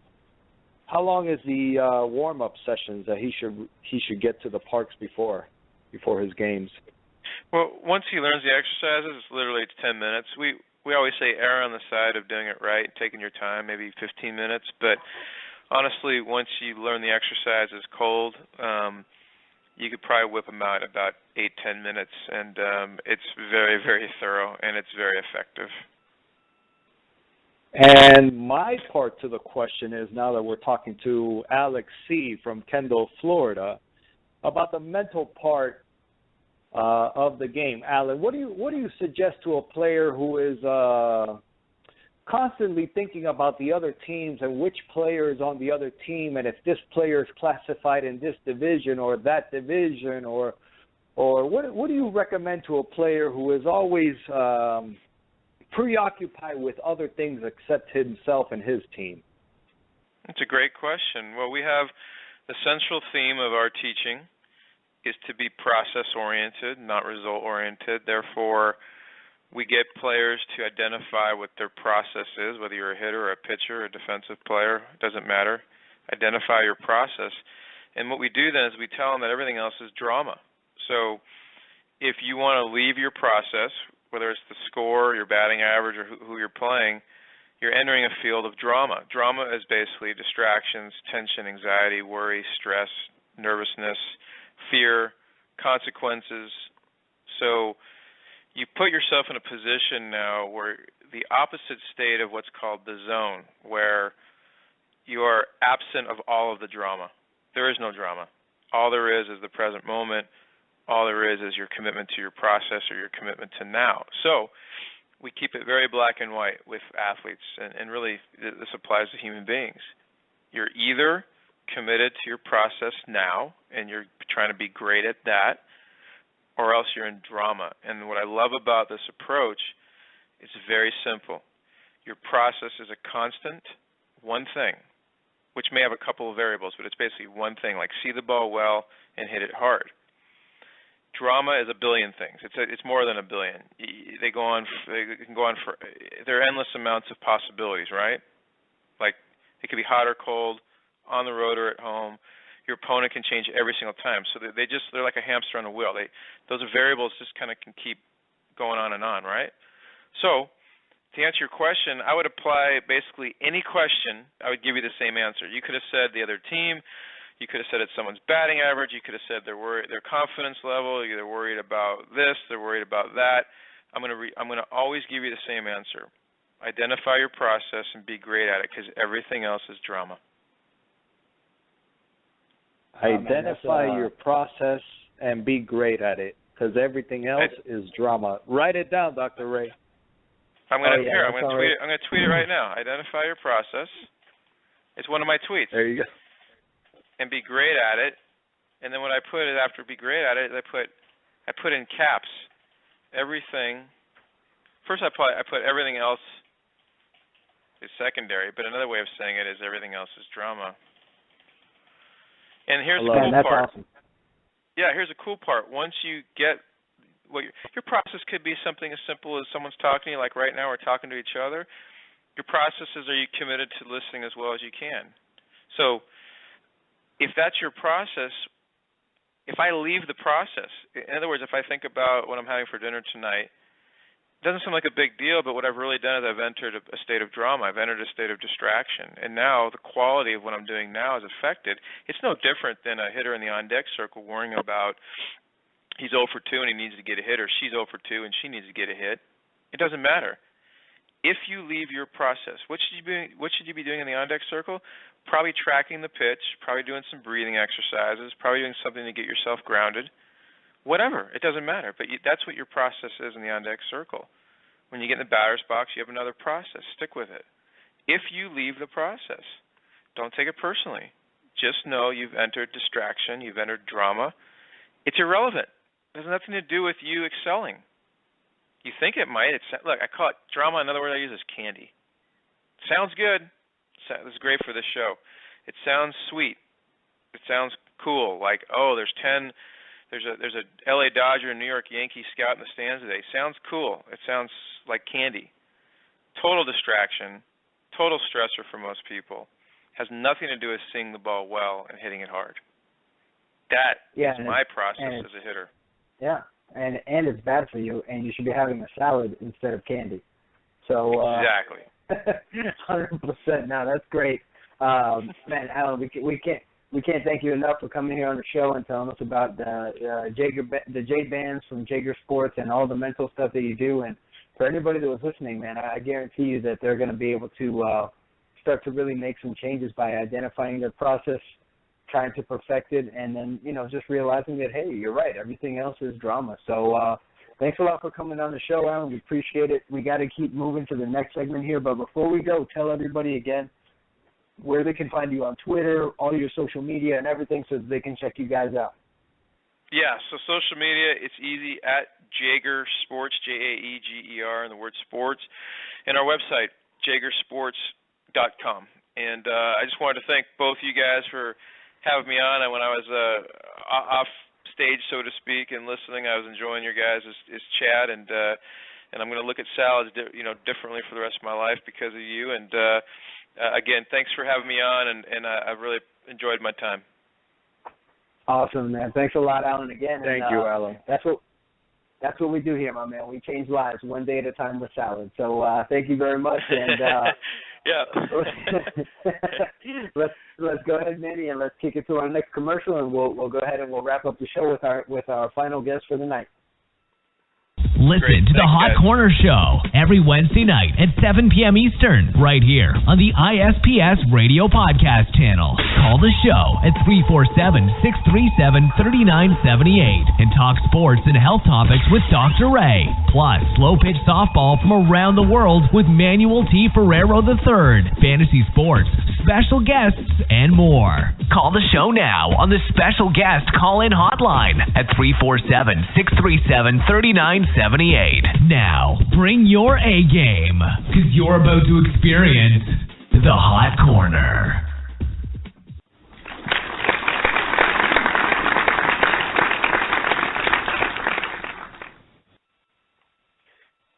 is the warm up sessions that he should get to the parks before his games? Well, once he learns the exercises, it's literally 10 minutes. We always say err on the side of doing it right, taking your time, maybe 15 minutes. But honestly, once you learn the exercises cold, you could probably whip them out in about 8-10 minutes, and it's very, very thorough, and it's very effective. And my part to the question is, now that we're talking to Alex C. from Kendall, Florida, about the mental part of the game. Alan, what do you suggest to a player who is constantly thinking about the other teams and which player is on the other team, and if this player is classified in this division or that division, or what do you recommend to a player who is always preoccupied with other things except himself and his team? It's a great question. Well, we have the central theme of our teaching is to be process-oriented, not result-oriented. Therefore, we get players to identify what their process is, whether you're a hitter or a pitcher or a defensive player, it doesn't matter. Identify your process. And what we do then is we tell them that everything else is drama. So if you want to leave your process, whether it's the score, your batting average, or who you're playing, you're entering a field of drama. Drama is basically distractions, tension, anxiety, worry, stress, nervousness, fear, consequences. So you put yourself in a position now where the opposite state of what's called the zone, where you are absent of all of the drama. There is no drama. All there is the present moment. All there is your commitment to your process or your commitment to now. So we keep it very black and white with athletes, and really this applies to human beings. You're either committed to your process now, and you're trying to be great at that, or else you're in drama. And what I love about this approach, it's very simple. Your process is a constant, one thing, which may have a couple of variables, but it's basically one thing, like see the ball well and hit it hard. Drama is a billion things. It's more than a billion. They can go on for, there are endless amounts of possibilities, right? Like it could be hot or cold, on the road or at home. Your opponent can change every single time. So they're like a hamster on a wheel. Those variables just kind of can keep going on and on, right? So to answer your question, I would apply basically any question. I would give you the same answer. You could have said the other team. You could have said it's someone's batting average. You could have said their confidence level. They're worried about this. They're worried about that. I'm going to always give you the same answer. Identify your process and be great at it, because everything else is drama. Identify your process and be great at it, because everything else is drama. Write it down, Dr. Ray. I'm going to tweet it right now. Identify your process. It's one of my tweets. There you go. And be great at it. And then what I put is, after be great at it, I put in caps everything. First I put everything else is secondary, but another way of saying it is everything else is drama. And here's the cool part. Awesome. Yeah, here's the cool part. Once you get your process could be something as simple as someone's talking to you, like right now we're talking to each other. Your process is, are you committed to listening as well as you can? So if that's your process, if I leave the process, in other words, if I think about what I'm having for dinner tonight, it doesn't seem like a big deal, but what I've really done is I've entered a state of drama. I've entered a state of distraction. And now the quality of what I'm doing now is affected. It's no different than a hitter in the on-deck circle worrying about he's 0 for 2 and he needs to get a hit, or she's 0 for 2 and she needs to get a hit. It doesn't matter. If you leave your process, what should you be doing in the on-deck circle? Probably tracking the pitch, probably doing some breathing exercises, probably doing something to get yourself grounded. Whatever, it doesn't matter. But that's what your process is in the on-deck circle. When you get in the batter's box, you have another process. Stick with it. If you leave the process, don't take it personally. Just know you've entered distraction, you've entered drama. It's irrelevant. It has nothing to do with you excelling. You think it might. Look, I call it drama. Another word I use is candy. Sounds good. It's great for this show. It sounds sweet. It sounds cool. Like, oh, there's a LA Dodger and New York Yankee scout in the stands today. Sounds cool. It sounds like candy. Total distraction. Total stressor for most people. Has nothing to do with seeing the ball well and hitting it hard. That is my process as a hitter. Yeah, and it's bad for you, and you should be having a salad instead of candy. So exactly. 100%. No, that's great, man. Alan, we can't thank you enough for coming here on the show and telling us about the J bands from Jaeger Sports and all the mental stuff that you do. And for anybody that was listening, man, I guarantee you that they're going to be able to start to really make some changes by identifying their process, trying to perfect it, and then, just realizing that, hey, you're right, everything else is drama. So thanks a lot for coming on the show, Alan. We appreciate it. We got to keep moving to the next segment here, but before we go, tell everybody again where they can find you on Twitter, all your social media and everything, so that they can check you guys out. Yeah, so social media, it's easy, at Jaeger Sports, Jaeger, and the word sports, and our website, JaegerSports.com. And I just wanted to thank both you guys for having me on. And when I was off stage, so to speak, and listening, I was enjoying your guys' chat, and I'm going to look at salads differently for the rest of my life because of you. And again, thanks for having me on, and I've really enjoyed my time. Awesome, man. Thanks a lot, Alan. Again, Thank you, Alan. That's what we do here, my man. We change lives one day at a time with salad. So thank you very much. And yeah. let's go ahead, Manny, and let's kick it to our next commercial, and we'll go ahead and we'll wrap up the show with our final guest for the night. Listen to the Hot Corner Show every Wednesday night at 7 p.m. Eastern, right here on the ISPS Radio Podcast channel. Call the show at 347-637-3978 and talk sports and health topics with Dr. Ray. Plus, slow-pitch softball from around the world with Manuel T. Ferrero III, fantasy sports, special guests, and more. Call the show now on the special guest call-in hotline at 347-637-3978. Now, bring your A game, because you're about to experience the Hot Corner.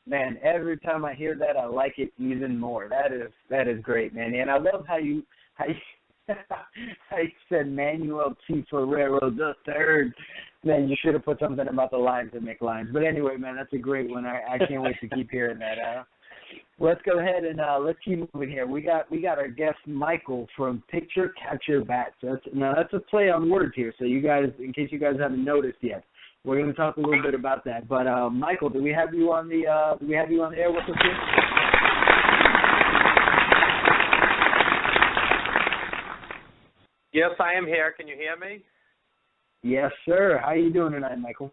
Man, every time I hear that, I like it even more. That is great, man. And I love how you said Manuel T. Ferrero III. Man, you should have put something about the lines that make lines. But anyway, man, that's a great one. I can't wait to keep hearing that. Let's go ahead and let's keep moving here. We got our guest Michael from Pitcher Catcher Bats. That's a play on words here. So you guys, in case you guys haven't noticed yet, we're going to talk a little bit about that. But Michael, do we have you on the air with us here? Yes, I am here. Can you hear me? Yes, sir. How are you doing tonight, Michael?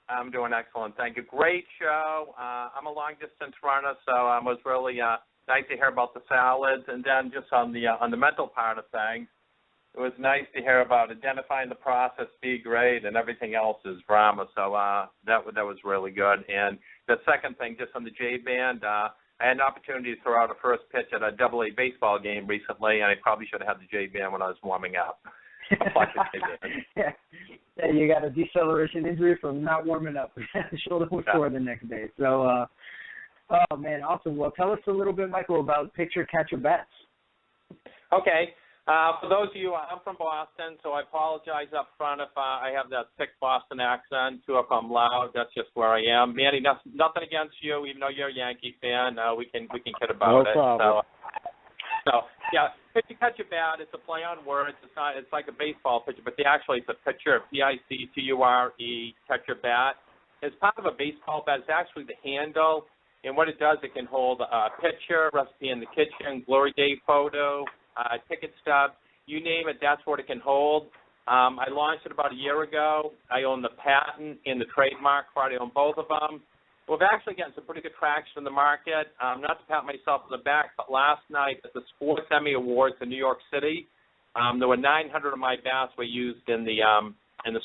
I'm doing excellent. Thank you. Great show. I'm a long-distance runner, so it was really nice to hear about the salads. And then just on the mental part of things, it was nice to hear about identifying the process, be great, and everything else is drama. So that was really good. And the second thing, just on the J band, I had an opportunity to throw out a first pitch at a AA baseball game recently, and I probably should have had the J band when I was warming up. Yeah, you got a deceleration injury from not warming up. Shoulder was sore the next day. So, oh, man, awesome. Well, tell us a little bit, Michael, about Pitcher Catcher Bats. Okay. For those of you, I'm from Boston, so I apologize up front if I have that thick Boston accent, too, if I'm loud. That's just where I am. Manny, nothing against you, even though you're a Yankee fan. We can kid about it. No problem. So Yeah, pitcher catcher bat. It's a play on words. It's not. It's like a baseball pitcher, but it's a pitcher. PICTURE catcher bat. It's part of a baseball bat. It's actually the handle, and what it does, it can hold a pitcher, recipe in the kitchen, glory day photo, ticket stub, you name it. That's what it can hold. I launched it about a year ago. I own the patent and the trademark for it. I own both of them. We've actually gotten some pretty good traction in the market. Not to pat myself on the back, but last night at the Sports Emmy Awards in New York City, there were 900 of my bats were used in the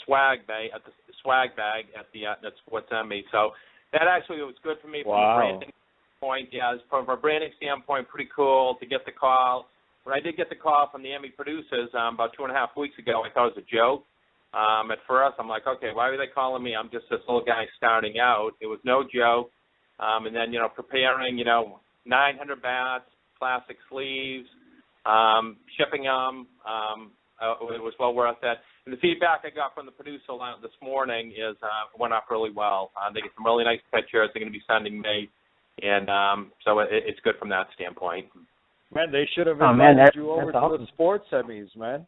swag bag at the Sports Emmy. So that actually was good for me from a branding standpoint. Yeah, from a branding standpoint, pretty cool to get the call. When I did get the call from the Emmy producers about 2.5 weeks ago, I thought it was a joke. At first, I'm like, okay, why were they calling me? I'm just this little guy starting out. It was no joke. And then, preparing, 900 bats, plastic sleeves, shipping them. It was well worth it. And the feedback I got from the producer this morning is went up really well. They get some really nice pictures they're going to be sending me. And so it's good from that standpoint. Man, they should have invited you over to the sports Emmys, man.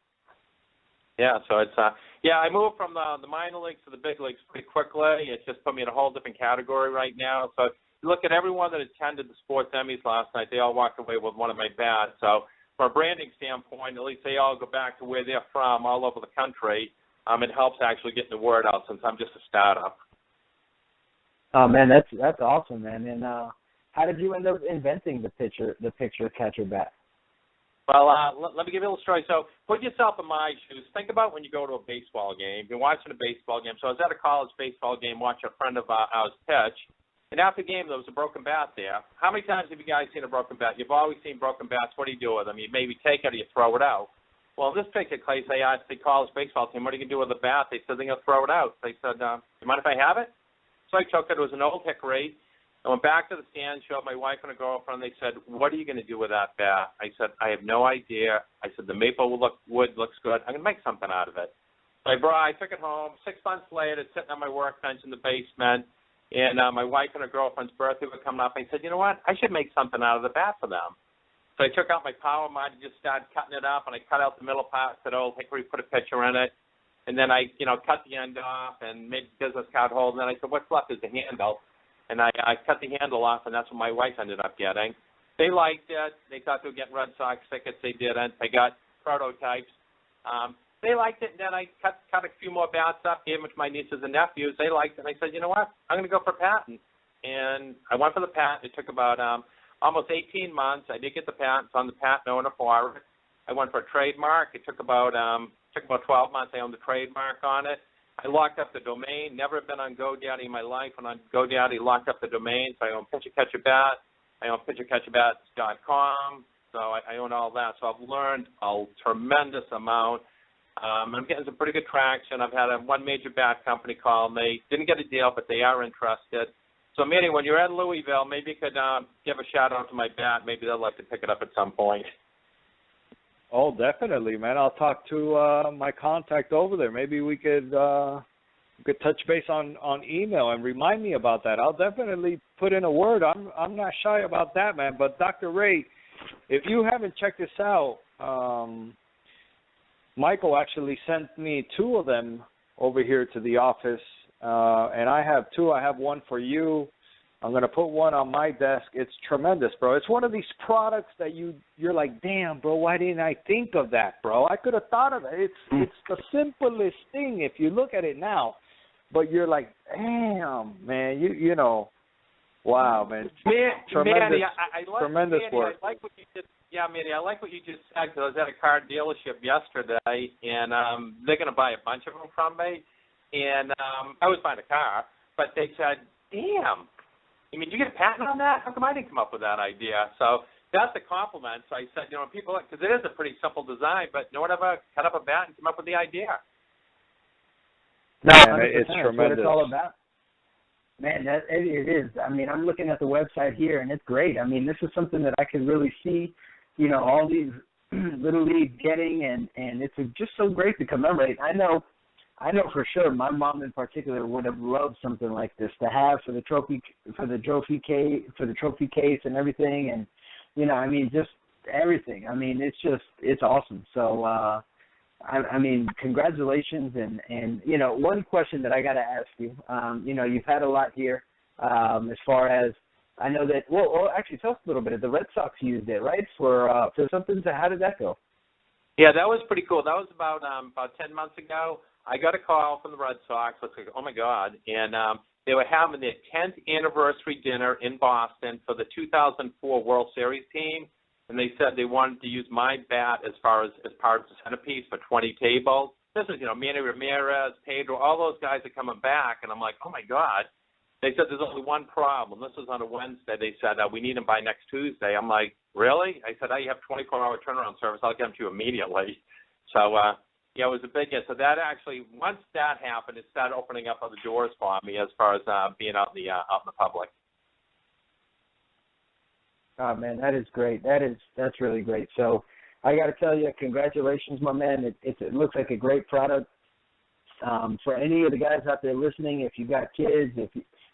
Yeah, so it's I moved from the minor leagues to the big leagues pretty quickly. It just put me in a whole different category right now. So you look at everyone that attended the sports Emmys last night, they all walked away with one of my bats. So from a branding standpoint, at least they all go back to where they're from all over the country. It helps actually get the word out since I'm just a startup. Oh man, that's awesome, man. And how did you end up inventing the pitcher catcher bat? Well, let me give you a little story. So put yourself in my shoes. Think about when you go to a baseball game. You're watching a baseball game. So I was at a college baseball game watching a friend of ours pitch. And after the game, there was a broken bat there. How many times have you guys seen a broken bat? You've always seen broken bats. What do you do with them? You maybe take it or you throw it out. Well, in this particular case, I asked the college baseball team, what are you going to do with the bat? They said they're going to throw it out. They said, you mind if I have it? So I took it. It was an old hickory. I went back to the stand, showed my wife and a girlfriend. They said, what are you going to do with that bat? I said, I have no idea. I said, the maple wood looks good. I'm going to make something out of it. So I took it home. 6 months later, it's sitting on my workbench in the basement. And my wife and her girlfriend's birthday were coming up. I said, you know what? I should make something out of the bat for them. So I took out my power mod and just started cutting it up. And I cut out the middle part, said, old hickory, put a picture in it. And then I, cut the end off and made a business card hold. And then I said, what's left is the handle. And I cut the handle off, and that's what my wife ended up getting. They liked it. They thought they were getting Red Sox tickets. They didn't. They got prototypes. They liked it, and then I cut a few more bats up, gave them to my nieces and nephews. They liked it, and I said, you know what? I'm going to go for a patent. And I went for the patent. It took about almost 18 months. I did get the patent. It's on the patent owner for it. I went for a trademark. It took about 12 months. I owned the trademark on it. I locked up the domain. Never been on GoDaddy in my life. And on GoDaddy, locked up the domain. So I own Pitcher Catcher Bat. I own PitcherCatcherBats.com. So I own all that. So I've learned a tremendous amount. I'm getting some pretty good traction. I've had one major bat company call me. Didn't get a deal, but they are interested. So, Manny, when you're at Louisville, maybe you could give a shout-out to my bat. Maybe they'll like to pick it up at some point. Oh, definitely, man. I'll talk to my contact over there. Maybe we could touch base on email and remind me about that. I'll definitely put in a word. I'm not shy about that, man. But Dr. Ray, if you haven't checked this out, Michael actually sent me 2 of them over here to the office, and I have 2. I have one for you. I'm going to put one on my desk. It's tremendous, bro. It's one of these products that you're like, damn, bro, why didn't I think of that, bro? I could have thought of it. It's the simplest thing if you look at it now. But you're like, damn, man, you know, wow, man. Tremendous Manny, work. I like what you did. Yeah, Manny, I like what you just said because I was at a car dealership yesterday, and they're going to buy a bunch of them from me. And I was buying a car, but they said, damn. I mean, you get a patent on that? How come I didn't come up with that idea? So that's a compliment. So I said, people, because it is a pretty simple design, but no one ever cut up a bat and come up with the idea. No, it's tremendous. That's what it's all about. Man, it is. I mean, I'm looking at the website here, and it's great. I mean, this is something that I can really see, all these Little League getting, and it's just so great to commemorate. I know for sure my mom in particular would have loved something like this to have for the trophy case and everything. And I mean, just everything. I mean, it's awesome. So, I mean, congratulations. And you know, one question that I got to ask you, you know, you've had a lot here as far as, I know that, well, actually, tell us a little bit. The Red Sox used it, right, for something. So how did that go? Yeah, that was pretty cool. That was about 10 months ago. I got a call from the Red Sox. I was like, oh, my God. And they were having their 10th anniversary dinner in Boston for the 2004 World Series team. And they said they wanted to use my bat as part of the centerpiece for 20 tables. This is, you know, Manny Ramirez, Pedro, all those guys are coming back. And I'm like, oh, my God. They said there's only one problem. This was on a Wednesday. They said, we need them by next Tuesday. I'm like, really? I said, you have 24-hour turnaround service. I'll get them to you immediately. So, yeah, it was a big hit. So that actually, once that happened, it started opening up other doors for me as far as being out in the public. Oh, man, that is great. That's really great. So I got to tell you, congratulations, my man. It looks like a great product. For any of the guys out there listening, if you got kids,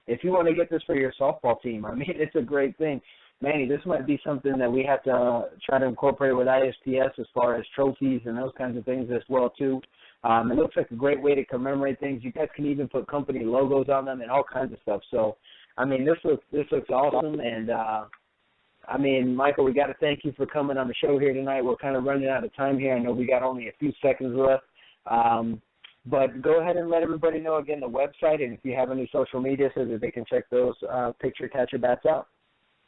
if you want to get this for your softball team, I mean, it's a great thing. Manny, this might be something that we have to try to incorporate with ISPS as far as trophies and those kinds of things as well, too. It looks like a great way to commemorate things. You guys can even put company logos on them and all kinds of stuff. So, I mean, this looks awesome. And, I mean, Michael, we got to thank you for coming on the show here tonight. We're kind of running out of time here. I know we got only a few seconds left. But go ahead and let everybody know, again, the website, and if you have any social media so that they can check those picture catcher bats out.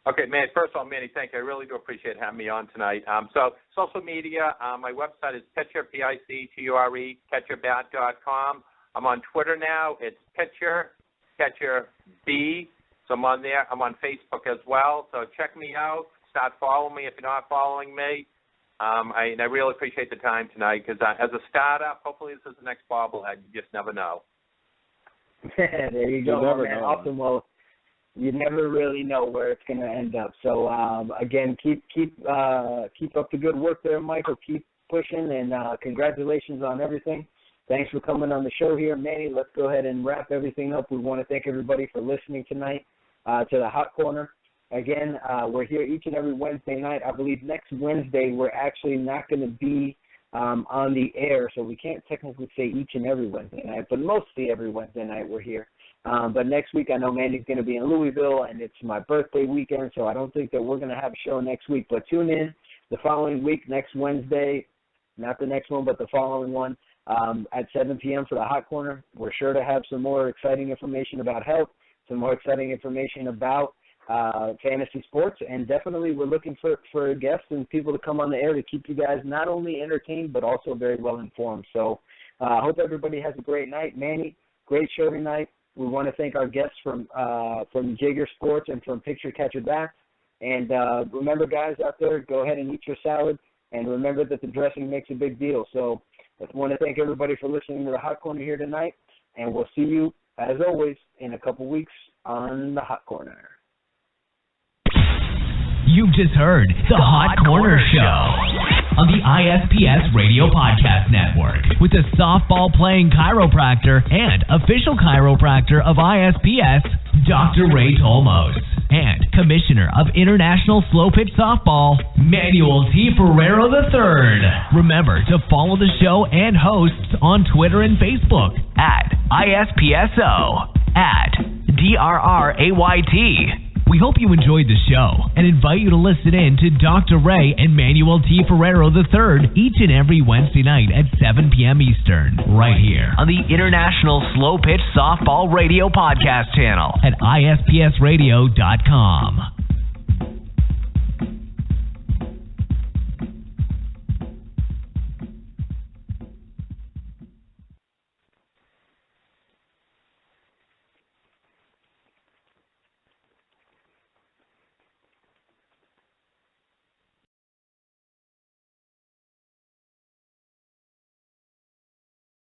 Okay, man, first of all, Manny, thank you. I really do appreciate having me on tonight. So social media, my website is Pitcher, P-I-C-T-U-R-E, catcherbat.com. I'm on Twitter now. It's Pitcher, Catcher B. So I'm on there. I'm on Facebook as well. So check me out. Start following me if you're not following me. I really appreciate the time tonight because as a startup, hopefully this is the next bobblehead. You just never know. There you go, man. Awesome. Well, you never really know where it's going to end up. So, again, keep up the good work there, Michael. Keep pushing, and congratulations on everything. Thanks for coming on the show here. Manny, let's go ahead and wrap everything up. We want to thank everybody for listening tonight to the Hot Corner. Again, we're here each and every Wednesday night. I believe next Wednesday we're actually not going to be on the air, so we can't technically say each and every Wednesday night, but mostly every Wednesday night we're here. But next week I know Mandy's going to be in Louisville, and it's my birthday weekend, so I don't think that we're going to have a show next week. But tune in the following week, next Wednesday, not the next one, but the following one, at 7 p.m. for the Hot Corner. We're sure to have some more exciting information about health, some more exciting information about fantasy sports, and definitely we're looking for guests and people to come on the air to keep you guys not only entertained but also very well informed. So I hope everybody has a great night. Manny, great show tonight. We want to thank our guests from Jaeger Sports and from Picture Catcher Bats. And remember, guys out there, go ahead and eat your salad, and remember that the dressing makes a big deal. So I want to thank everybody for listening to the Hot Corner here tonight, and we'll see you, as always, in a couple weeks on the Hot Corner. You've just heard the Hot Corner Show on the ISPS Radio Podcast Network with the softball-playing chiropractor and official chiropractor of ISPS, Dr. Ray Tolmos, and Commissioner of International Slow Pitch Softball, Manuel T. Ferrero III. Remember to follow the show and hosts on Twitter and Facebook at ISPSO, at DRRAYT. We hope you enjoyed the show and invite you to listen in to Dr. Ray and Manuel T. Ferrero III each and every Wednesday night at 7 p.m. Eastern, right here on the International Slow Pitch Softball Radio Podcast channel at ISPSradio.com.